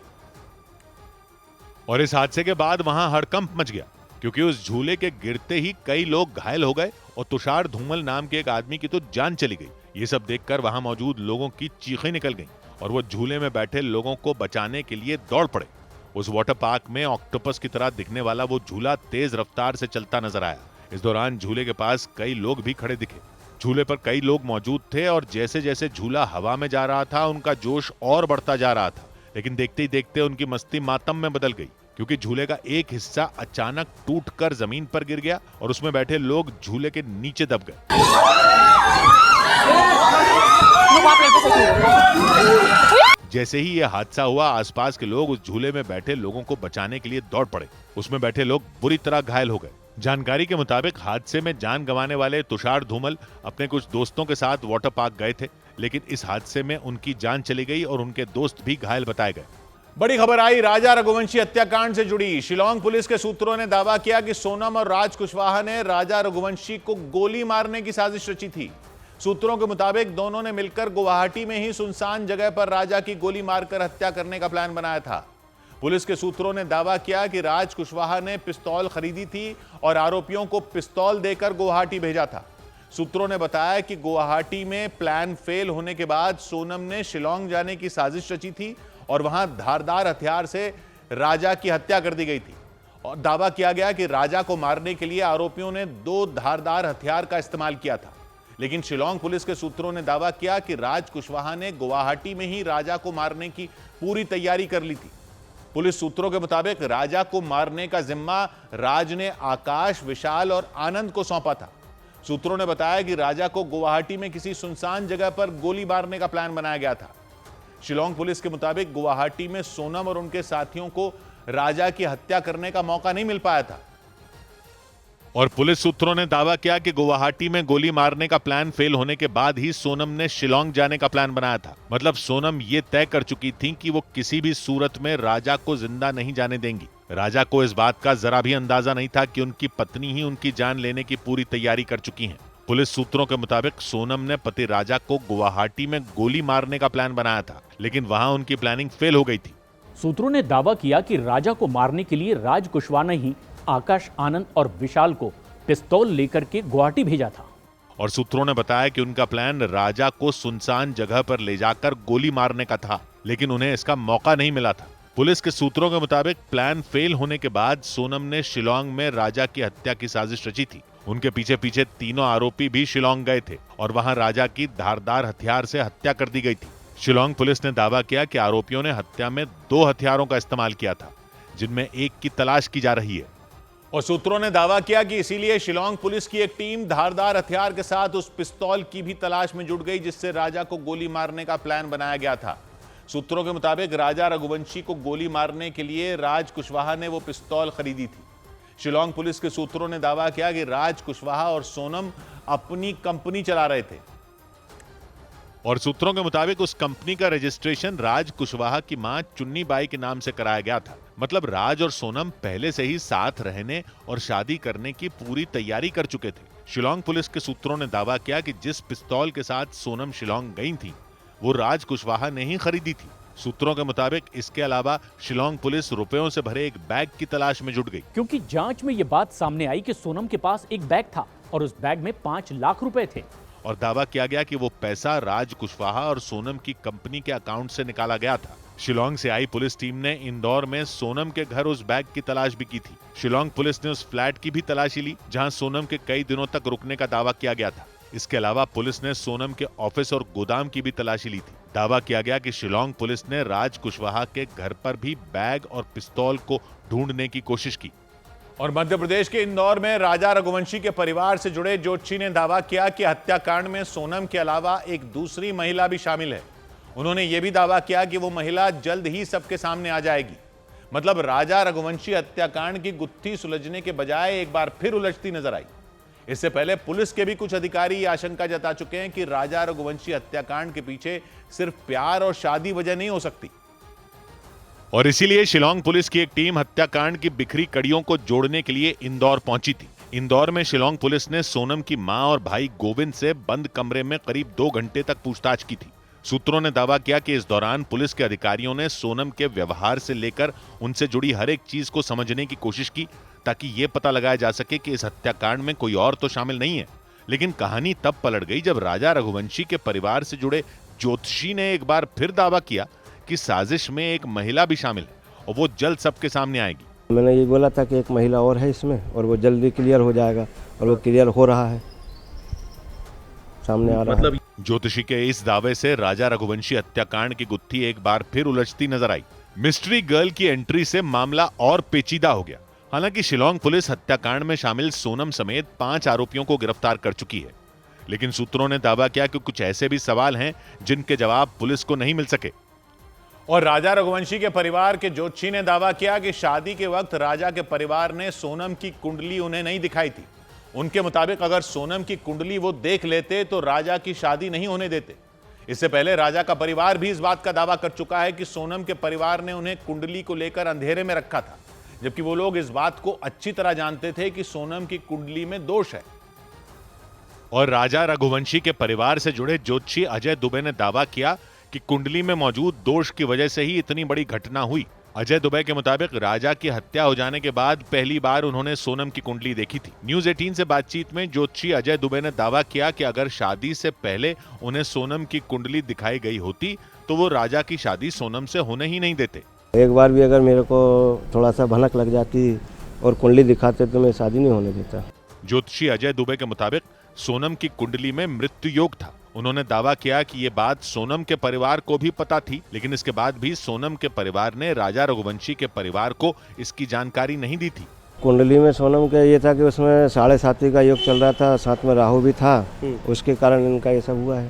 B: और इस हादसे के बाद वहां हड़कंप मच गया, क्योंकि उस झूले के गिरते ही कई लोग घायल हो गए और तुषार धूमल नाम के एक आदमी की तो जान चली गई। ये सब देखकर वहां मौजूद लोगों की चीखें निकल गईं और वो झूले में बैठे लोगों को बचाने के लिए दौड़ पड़े। उस वाटर पार्क में ऑक्टोपस की तरह दिखने वाला वो झूला तेज रफ्तार से चलता नजर आया। इस दौरान झूले के पास कई लोग भी खड़े दिखे। झूले पर कई लोग मौजूद थे और जैसे जैसे झूला हवा में जा रहा था, उनका जोश और बढ़ता जा रहा था। लेकिन देखते ही देखते उनकी मस्ती मातम में बदल गई, क्योंकि झूले का एक हिस्सा अचानक टूटकर जमीन पर गिर गया और उसमें बैठे लोग झूले के नीचे दब गए। जैसे ही यह हादसा हुआ, आसपास के लोग उस झूले में बैठे लोगों को बचाने के लिए दौड़ पड़े। उसमें बैठे लोग बुरी तरह घायल हो गए। जानकारी के मुताबिक हादसे में जान गंवाने वाले तुषार धूमल अपने कुछ दोस्तों के साथ वाटर पार्क गए थे, लेकिन इस हादसे में उनकी जान चली गई और उनके दोस्त भी घायल बताए गए।
A: बड़ी खबर आई राजा रघुवंशी हत्याकांड से जुड़ी। शिलांग पुलिस के सूत्रों ने दावा किया कि सोनम और राज कुशवाहा ने राजा रघुवंशी को गोली मारने की साजिश रची थी। सूत्रों के मुताबिक दोनों ने मिलकर गुवाहाटी में ही सुनसान जगह पर राजा की गोली मारकर हत्या करने का प्लान बनाया था। पुलिस के सूत्रों ने दावा किया कि राज कुशवाहा ने पिस्तौल खरीदी थी और आरोपियों को पिस्तौल देकर गुवाहाटी भेजा था। सूत्रों ने बताया कि गुवाहाटी में प्लान फेल होने के बाद सोनम ने शिलांग जाने की साजिश रची थी और वहां धारदार हथियार से राजा की हत्या कर दी गई थी। और दावा किया गया कि राजा को मारने के लिए आरोपियों ने 2 धारदार हथियार का इस्तेमाल किया था। लेकिन शिलांग पुलिस के सूत्रों ने दावा किया कि राज कुशवाहा ने गुवाहाटी में ही राजा को मारने की पूरी तैयारी कर ली थी। पुलिस सूत्रों के मुताबिक राजा को मारने का जिम्मा राज ने आकाश, विशाल और आनंद को सौंपा था। सूत्रों ने बताया कि राजा को गुवाहाटी में किसी सुनसान जगह पर गोली मारने का प्लान बनाया गया था। शिलांग पुलिस के मुताबिक गुवाहाटी में सोनम और उनके साथियों को राजा की हत्या करने का मौका नहीं मिल पाया था।
B: और पुलिस सूत्रों ने दावा किया कि गुवाहाटी में गोली मारने का प्लान फेल होने के बाद ही सोनम ने शिलांग जाने का प्लान बनाया था। मतलब सोनम ये तय कर चुकी थी कि वो किसी भी सूरत में राजा को जिंदा नहीं जाने देंगी। राजा को इस बात का जरा भी अंदाजा नहीं था कि उनकी पत्नी ही उनकी जान लेने की पूरी तैयारी कर चुकी हैं। पुलिस सूत्रों के मुताबिक सोनम ने पति राजा को गुवाहाटी में गोली मारने का प्लान बनाया था, लेकिन वहां उनकी प्लानिंग फेल हो गई थी।
C: सूत्रों ने दावा किया कि राजा को मारने के लिए राज कुशवाहा ने ही आकाश आनंद और विशाल को पिस्तौल लेकर के गुवाहाटी भेजा था।
B: और सूत्रों ने बताया कि उनका प्लान राजा को सुनसान जगह पर ले जाकर गोली मारने का था, लेकिन उन्हें इसका मौका नहीं मिला था। पुलिस के सूत्रों के मुताबिक प्लान फेल होने के बाद सोनम ने शिलांग में राजा की हत्या की साजिश रची थी। उनके पीछे पीछे तीनों आरोपी भी शिलांग गए थे और वहां राजा की धारदार हथियार से हत्या कर दी गई थी। शिलांग पुलिस ने दावा किया कि आरोपियों ने हत्या में 2 हथियारों का इस्तेमाल किया था, जिनमें एक की तलाश की जा रही है।
A: और सूत्रों ने दावा किया कि इसीलिए शिलांग पुलिस की एक टीम धारदार हथियार के साथ उस पिस्तौल की भी तलाश में जुट गई जिससे राजा को गोली मारने का प्लान बनाया गया था। सूत्रों के मुताबिक राजा रघुवंशी को गोली मारने के लिए राज कुशवाहा ने वो पिस्तौल खरीदी थी। शिलांग पुलिस के सूत्रों ने दावा किया कि राज कुशवाहा और सोनम अपनी कंपनी चला रहे थे
B: और सूत्रों के मुताबिक उस कंपनी का रजिस्ट्रेशन राज कुशवाहा की मां चुन्नी बाई के नाम से कराया गया था। मतलब राज और सोनम पहले से ही साथ रहने और शादी करने की पूरी तैयारी कर चुके थे। शिलांग पुलिस के सूत्रों ने दावा किया कि जिस पिस्तौल के साथ सोनम शिलांग गई थी वो राज कुशवाहा ने ही खरीदी थी। सूत्रों के मुताबिक इसके अलावा शिलांग पुलिस रुपयों से भरे एक बैग की तलाश में जुट गई,
C: क्योंकि जांच में यह बात सामने आई कि सोनम के पास एक बैग था और उस बैग में 5 लाख रुपए थे
B: और दावा किया गया कि वो पैसा राज कुशवाहा और सोनम की कंपनी के अकाउंट से निकाला गया था। शिलांग से आई पुलिस टीम ने इंदौर में सोनम के घर उस बैग की तलाश भी की थी। शिलांग पुलिस ने उस फ्लैट की भी तलाशी ली जहां सोनम के कई दिनों तक रुकने का दावा किया गया था। इसके अलावा पुलिस ने सोनम के ऑफिस और गोदाम की भी तलाशी ली थी। दावा किया गया कि शिलांग पुलिस ने राज कुशवाहा के घर पर भी बैग और पिस्तौल को ढूंढने की कोशिश की।
A: और मध्य प्रदेश के इंदौर में राजा रघुवंशी के परिवार से जुड़े ज्योतिषी ने दावा किया कि हत्याकांड में सोनम के अलावा एक दूसरी महिला भी शामिल है। उन्होंने यह भी दावा किया कि वो महिला जल्द ही सबके सामने आ जाएगी। मतलब राजा रघुवंशी हत्याकांड की गुत्थी सुलझने के बजाय एक बार फिर उलझती नजर आई। इससे पहले पुलिस के भी कुछ अधिकारी ये आशंका जता चुके हैं कि राजा रघुवंशी हत्याकांड के पीछे सिर्फ प्यार और शादी वजह नहीं हो सकती।
B: और इसीलिए शिलांग पुलिस की एक टीम हत्याकांड की बिखरी कड़ियों को जोड़ने के लिए इंदौर पहुंची थी। इंदौर में शिलांग पुलिस ने सोनम की मां और भाई गोविंद से बंद कमरे में करीब 2 घंटे तक पूछताछ की थी। सूत्रों ने दावा किया कि इस दौरान पुलिस के अधिकारियों ने सोनम के व्यवहार से लेकर उनसे जुड़ी हर एक चीज को समझने की कोशिश की ताकि यह पता लगाया जा सके कि इस हत्याकांड में कोई और तो शामिल नहीं है। लेकिन कहानी तब पलट गई जब राजा रघुवंशी के परिवार से जुड़े ज्योतिषी ने एक बार फिर दावा किया कि साजिश में एक महिला भी शामिल है और वो जल्द सबके सामने आएगी।
H: मैंने ये बोला था कि एक महिला और है इसमें और वो जल्दी क्लियर हो जाएगा और वो क्लियर हो रहा है, सामने आ रहा है।
B: ज्योतिषी के इस दावे से राजा रघुवंशी हत्याकांड की गुत्थी एक बार फिर उलझती नजर आई। मिस्ट्री गर्ल की एंट्री से मामला और पेचीदा हो गया। हालांकि शिलांग पुलिस हत्याकांड में शामिल सोनम समेत 5 आरोपियों को गिरफ्तार कर चुकी है, लेकिन सूत्रों ने दावा किया कि कुछ ऐसे भी सवाल हैं जिनके जवाब पुलिस को नहीं मिल सके।
A: और राजा रघुवंशी के परिवार के ज्योतिषी ने दावा किया कि शादी के वक्त राजा के परिवार ने सोनम की कुंडली उन्हें नहीं दिखाई थी। उनके मुताबिक अगर सोनम की कुंडली वो देख लेते तो राजा की शादी नहीं होने देते। इससे पहले राजा का परिवार भी इस बात का दावा कर चुका है कि सोनम के परिवार ने उन्हें कुंडली को लेकर अंधेरे में रखा था, जबकि वो लोग इस बात को अच्छी तरह जानते थे कि सोनम की कुंडली में दोष है।
B: और राजा रघुवंशी के परिवार से जुड़े ज्योतिषी अजय दुबे ने दावा किया कि कुंडली में मौजूद दोष की वजह से ही इतनी बड़ी घटना हुई। अजय दुबे के मुताबिक राजा की हत्या हो जाने के बाद पहली बार उन्होंने सोनम की कुंडली देखी थी। न्यूज़ 18 से बातचीत में ज्योतिषी अजय दुबे ने दावा किया कि अगर शादी से पहले उन्हें सोनम की कुंडली दिखाई गई होती तो वो राजा की शादी सोनम से होने ही नहीं देते।
H: एक बार भी अगर मेरे को थोड़ा सा भनक लग जाती और कुंडली दिखाते तो मैं शादी नहीं होने देता।
B: ज्योतिषी अजय दुबे के मुताबिक सोनम की कुंडली में मृत्यु योग था। उन्होंने दावा किया कि ये बात सोनम के परिवार को भी पता थी, लेकिन इसके बाद भी सोनम के परिवार ने राजा रघुवंशी के परिवार को इसकी जानकारी नहीं दी थी।
H: कुंडली में सोनम का ये था कि उसमें 7.5 का योग चल रहा था, साथ में राहु भी था, उसके कारण इनका ये सब हुआ है।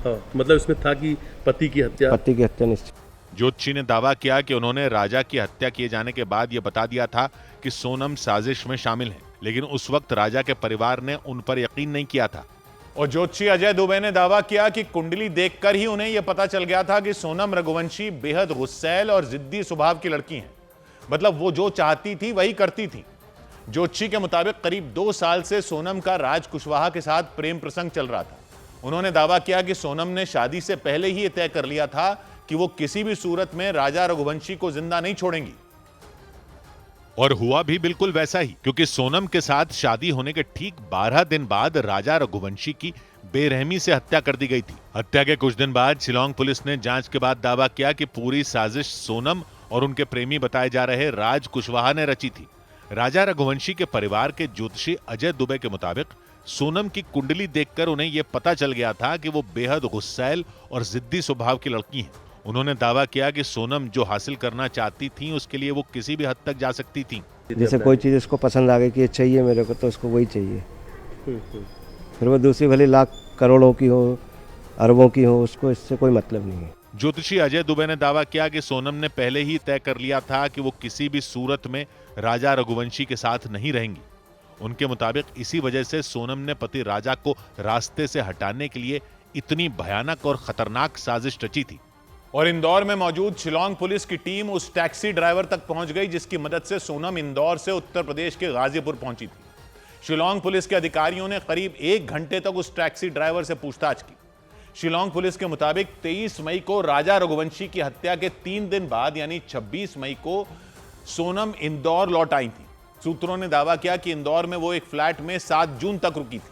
I: हाँ, मतलब इसमें था कि पति की हत्या
H: निश्चित।
B: ज्योतिषी ने दावा किया कि उन्होंने राजा की हत्या किए जाने के बाद यह बता दिया था कि सोनम साजिश में शामिल है, लेकिन उस वक्त राजा के परिवार ने उन पर यकीन नहीं किया था।
A: और ज्योतिषी अजय दुबे ने दावा किया कि कुंडली देखकर ही उन्हें यह पता चल गया था कि सोनम रघुवंशी बेहद गुस्सैल और जिद्दी स्वभाव की लड़की हैं। मतलब वो जो चाहती थी वही करती थी। ज्योतिषी के मुताबिक करीब 2 साल से सोनम का राज कुशवाहा के साथ प्रेम प्रसंग चल रहा था। उन्होंने दावा किया कि सोनम ने शादी से पहले ही यह तय कर लिया था कि वो किसी भी सूरत में राजा रघुवंशी को जिंदा नहीं छोड़ेंगी।
B: और हुआ भी बिल्कुल वैसा ही, क्योंकि सोनम के साथ शादी होने के ठीक 12 दिन बाद राजा रघुवंशी की बेरहमी से हत्या कर दी गई थी। हत्या के कुछ दिन बाद शिलोंग पुलिस ने जांच के बाद दावा किया कि पूरी साजिश सोनम और उनके प्रेमी बताए जा रहे राज कुशवाहा ने रची थी। राजा रघुवंशी के परिवार के ज्योतिषी अजय दुबे के मुताबिक सोनम की कुंडली देखकर उन्हें यह पता चल गया था कि वो बेहद गुस्सैल और जिद्दी स्वभाव की लड़की हैं। उन्होंने दावा किया कि सोनम जो हासिल करना चाहती थी उसके लिए वो किसी भी हद तक जा सकती थी।
H: जैसे कोई चीज़ उसको पसंद आ गई कि ये चाहिए मेरे को, तो उसको वही चाहिए। फिर वो दूसरी भले लाख करोड़ों की हो, अरबों की हो, उसको इससे कोई मतलब नहीं है।
B: ज्योतिषी अजय दुबे ने दावा किया कि सोनम ने पहले ही तय कर लिया था कि वो किसी भी सूरत में राजा रघुवंशी के साथ नहीं रहेंगी। उनके मुताबिक इसी वजह से सोनम ने पति राजा को रास्ते से हटाने के लिए इतनी भयानक और खतरनाक साजिश रची थी।
A: और इंदौर में मौजूद शिलोंग पुलिस की टीम उस टैक्सी ड्राइवर तक पहुंच गई जिसकी मदद से सोनम इंदौर से उत्तर प्रदेश के गाजीपुर पहुंची थी। शिलोंग पुलिस के अधिकारियों ने करीब 1 घंटे तक उस टैक्सी ड्राइवर से पूछताछ की। शिलोंग पुलिस के मुताबिक 23 मई को राजा रघुवंशी की हत्या के 3 दिन बाद यानी 26 मई को सोनम इंदौर लौट आई थी। सूत्रों ने दावा किया कि इंदौर में वो एक फ्लैट में 7 जून तक रुकी थी।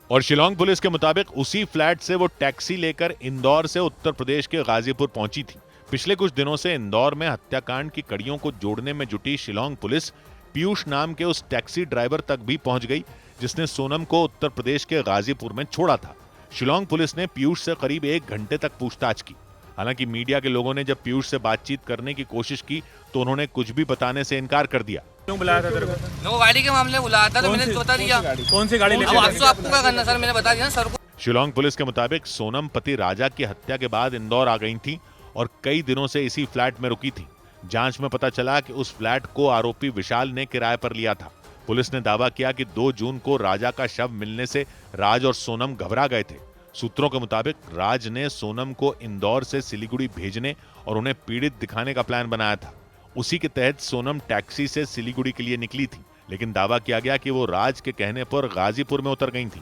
B: और शिलोंग पुलिस के मुताबिक उसी फ्लैट से वो टैक्सी लेकर इंदौर से उत्तर प्रदेश के गाजीपुर पहुंची थी। पिछले कुछ दिनों से इंदौर में हत्याकांड की कड़ियों को जोड़ने में जुटी शिलोंग पुलिस पीयूष नाम के उस टैक्सी ड्राइवर तक भी पहुंच गई जिसने सोनम को उत्तर प्रदेश के गाजीपुर में छोड़ा था। शिलोंग पुलिस ने पीयूष से करीब 1 घंटे तक पूछताछ की। हालांकि मीडिया के लोगों ने जब पीयूष से बातचीत करने की कोशिश की तो उन्होंने कुछ भी बताने से इनकार कर दिया।
J: क्यों बुलाया था तेरे को? वो गाड़ी के मामले में बुलाया था तो मैंने बता दिया। कौन सी गाड़ी लेके? आपको क्या करना सर, मैंने बता दिया सर को।
B: शिलोंग पुलिस के मुताबिक सोनम पति राजा की हत्या के बाद इंदौर आ गई थी और कई दिनों से इसी फ्लैट में रुकी थी। जांच में पता चला कि उस फ्लैट को आरोपी विशाल ने किराए पर लिया था। पुलिस ने दावा किया कि 2 जून को राजा का शव मिलने से राज और सोनम घबरा गए थे। सूत्रों के मुताबिक राज ने सोनम को इंदौर से सिलीगुड़ी भेजने और उन्हें पीड़ित दिखाने का प्लान बनाया था। उसी के तहत सोनम टैक्सी से सिलीगुड़ी के लिए निकली थी, लेकिन दावा किया गया कि वो राज के कहने पर गाजीपुर में उतर गई थी।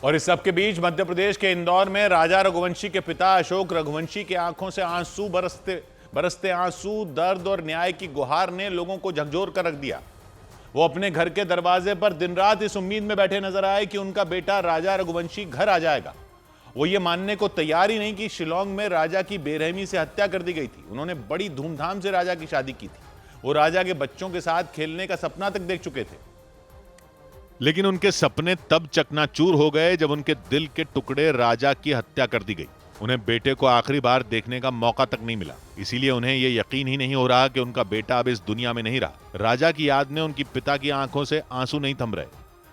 A: और इस सब के बीच मध्य प्रदेश के इंदौर में राजा रघुवंशी के पिता अशोक रघुवंशी के आंखों से आंसू बरसते आंसू, दर्द और न्याय की गुहार ने लोगों को झकझोर कर रख दिया। वो अपने घर के दरवाजे पर दिन रात इस उम्मीद में बैठे नजर आए कि उनका बेटा राजा रघुवंशी घर आ जाएगा। वो ये मानने को तैयार ही नहीं कि शिलोंग में राजा की बेरहमी से हत्या कर दी गई थी। उन्होंने बड़ी धूमधाम से राजा की शादी की थी। वो राजा के बच्चों के साथ खेलने का सपना तक देख चुके थे।
B: लेकिन उनके सपने तब चकनाचूर हो गए जब उनके दिल के टुकड़े राजा की हत्या कर दी गई। उन्हें बेटे को आखिरी बार देखने का मौका तक नहीं मिला। इसीलिए उन्हें यह यकीन ही नहीं हो रहा कि उनका बेटा अब इस दुनिया में नहीं रहा। राजा की याद में उनकी पिता की आंखों से आंसू नहीं थम रहे।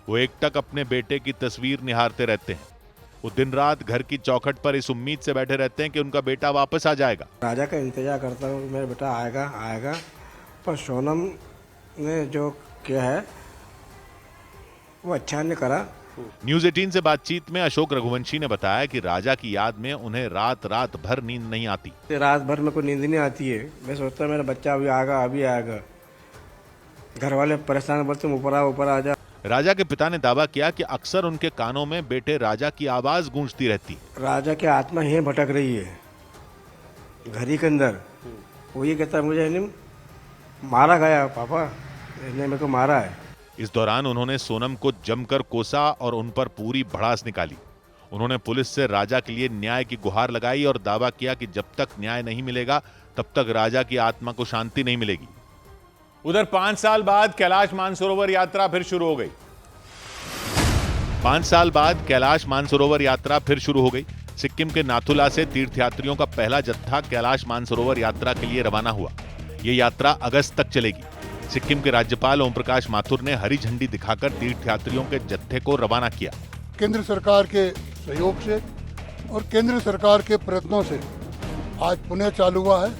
B: वो एकटक अपने बेटे की तस्वीर निहारते रहते हैं। वो दिन रात घर की चौखट पर इस उम्मीद से बैठे रहते हैं कि उनका बेटा वापस आ जाएगा।
K: राजा का इंतजार करता हूँ मेरा बेटा आएगा, पर सोनम ने जो किया है वो अच्छा नहीं करा।
B: न्यूज 18 से बातचीत में अशोक रघुवंशी ने बताया कि राजा की याद में उन्हें रात भर नींद नहीं आती।
K: रात भर में कोई नींद नहीं आती है। मैं सोचता हूँ मेरा बच्चा अभी आएगा। घर वाले परेशान बोलते ऊपर आ जा।
B: राजा के पिता ने दावा किया कि अक्सर उनके कानों में बेटे राजा की आवाज गूंजती रहती है।
K: राजा की आत्मा यहीं भटक रही है घड़ी के अंदर। वो ये कहता है मुझे नहीं मारा गया पापा, इसने मेरे को मारा है।
B: इस दौरान उन्होंने सोनम को जमकर कोसा और उन पर पूरी भड़ास निकाली। उन्होंने पुलिस से राजा के लिए न्याय की गुहार लगाई और दावा किया कि जब तक न्याय नहीं मिलेगा तब तक राजा की आत्मा को शांति नहीं मिलेगी।
A: उधर 5 साल बाद कैलाश मानसरोवर यात्रा फिर शुरू हो गई।
B: 5 साल बाद कैलाश मानसरोवर यात्रा फिर शुरू हो गई। सिक्किम के नाथुला से तीर्थयात्रियों का पहला जत्था कैलाश मानसरोवर यात्रा के लिए रवाना हुआ। ये यात्रा अगस्त तक चलेगी। सिक्किम के राज्यपाल ओम प्रकाश माथुर ने हरी झंडी दिखाकर तीर्थयात्रियों के जत्थे को रवाना किया।
L: केंद्र सरकार के सहयोग से और केंद्र सरकार के प्रयत्नों से आज पुणे चालू हुआ है।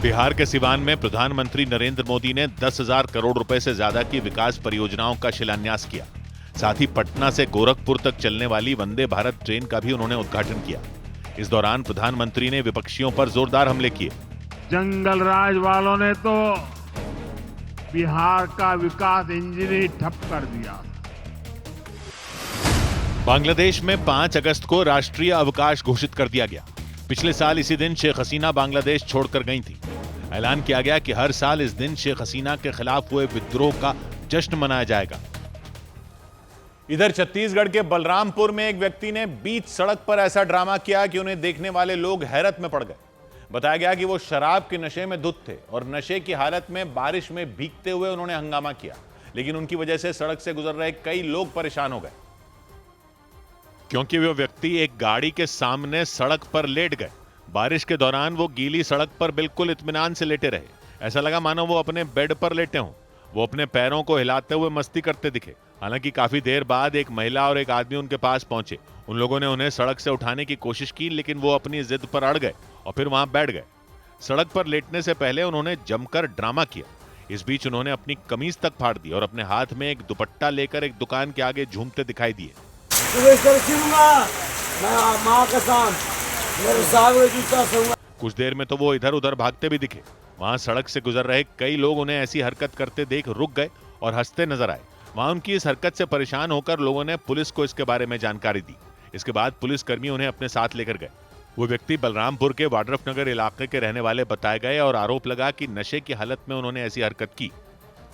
B: बिहार के सिवान में प्रधानमंत्री नरेंद्र मोदी ने 10,000 करोड़ रुपए से ज्यादा की विकास परियोजनाओं का शिलान्यास किया। साथ ही पटना से गोरखपुर तक चलने वाली वंदे भारत ट्रेन का भी उन्होंने उद्घाटन किया। इस दौरान प्रधानमंत्री ने विपक्षियों पर जोरदार हमले किए।
M: जंगल राज वालों ने तो बिहार का विकास इंजन ही ठप कर दिया।
B: बांग्लादेश में 5 अगस्त को राष्ट्रीय अवकाश घोषित कर दिया गया। पिछले साल इसी दिन शेख हसीना बांग्लादेश छोड़कर गई थी। ऐलान किया गया कि हर साल इस दिन शेख हसीना के खिलाफ हुए विद्रोह का जश्न मनाया जाएगा।
A: इधर छत्तीसगढ़ के बलरामपुर में एक व्यक्ति ने बीच सड़क पर ऐसा ड्रामा किया कि उन्हें देखने वाले लोग हैरत में पड़ गए। बताया गया कि वो शराब के नशे में धुत थे और नशे की हालत में बारिश में भीगते हुए उन्होंने हंगामा किया, लेकिन उनकी वजह से सड़क से गुजर रहे कई लोग परेशान हो गए,
B: क्योंकि वो व्यक्ति एक गाड़ी के सामने सड़क पर लेट गए। बारिश के दौरान वो गीली सड़क पर बिल्कुल इत्मीनान से लेटे रहे। ऐसा लगा मानो वो अपने बेड पर लेटे हों। वो अपने पैरों को हिलाते हुए मस्ती करते दिखे। हालांकि काफी देर बाद एक महिला और एक आदमी उनके पास पहुंचे। उन लोगों ने उन्हें सड़क से उठाने की कोशिश की, लेकिन वो अपनी जिद पर अड़ गए और फिर वहां बैठ गए। सड़क पर लेटने से पहले उन्होंने जमकर ड्रामा किया। इस बीच उन्होंने अपनी कमीज तक फाड़ दी और अपने हाथ में एक दुपट्टा लेकर एक दुकान के आगे झूमते दिखाई दिए। कुछ देर में तो वो इधर उधर भागते भी दिखे। वहां सड़क से गुजर रहे कई लोग उन्हें ऐसी हरकत करते देख रुक गए और हंसते नजर आए। वहां उनकी इस हरकत से परेशान होकर लोगों ने पुलिस को इसके बारे में जानकारी दी। इसके बाद पुलिसकर्मी उन्हें अपने साथ लेकर गए। वो व्यक्ति बलरामपुर के वाड्रफनगर इलाके के रहने वाले बताए गए और आरोप लगा कि नशे की हालत में उन्होंने ऐसी हरकत की।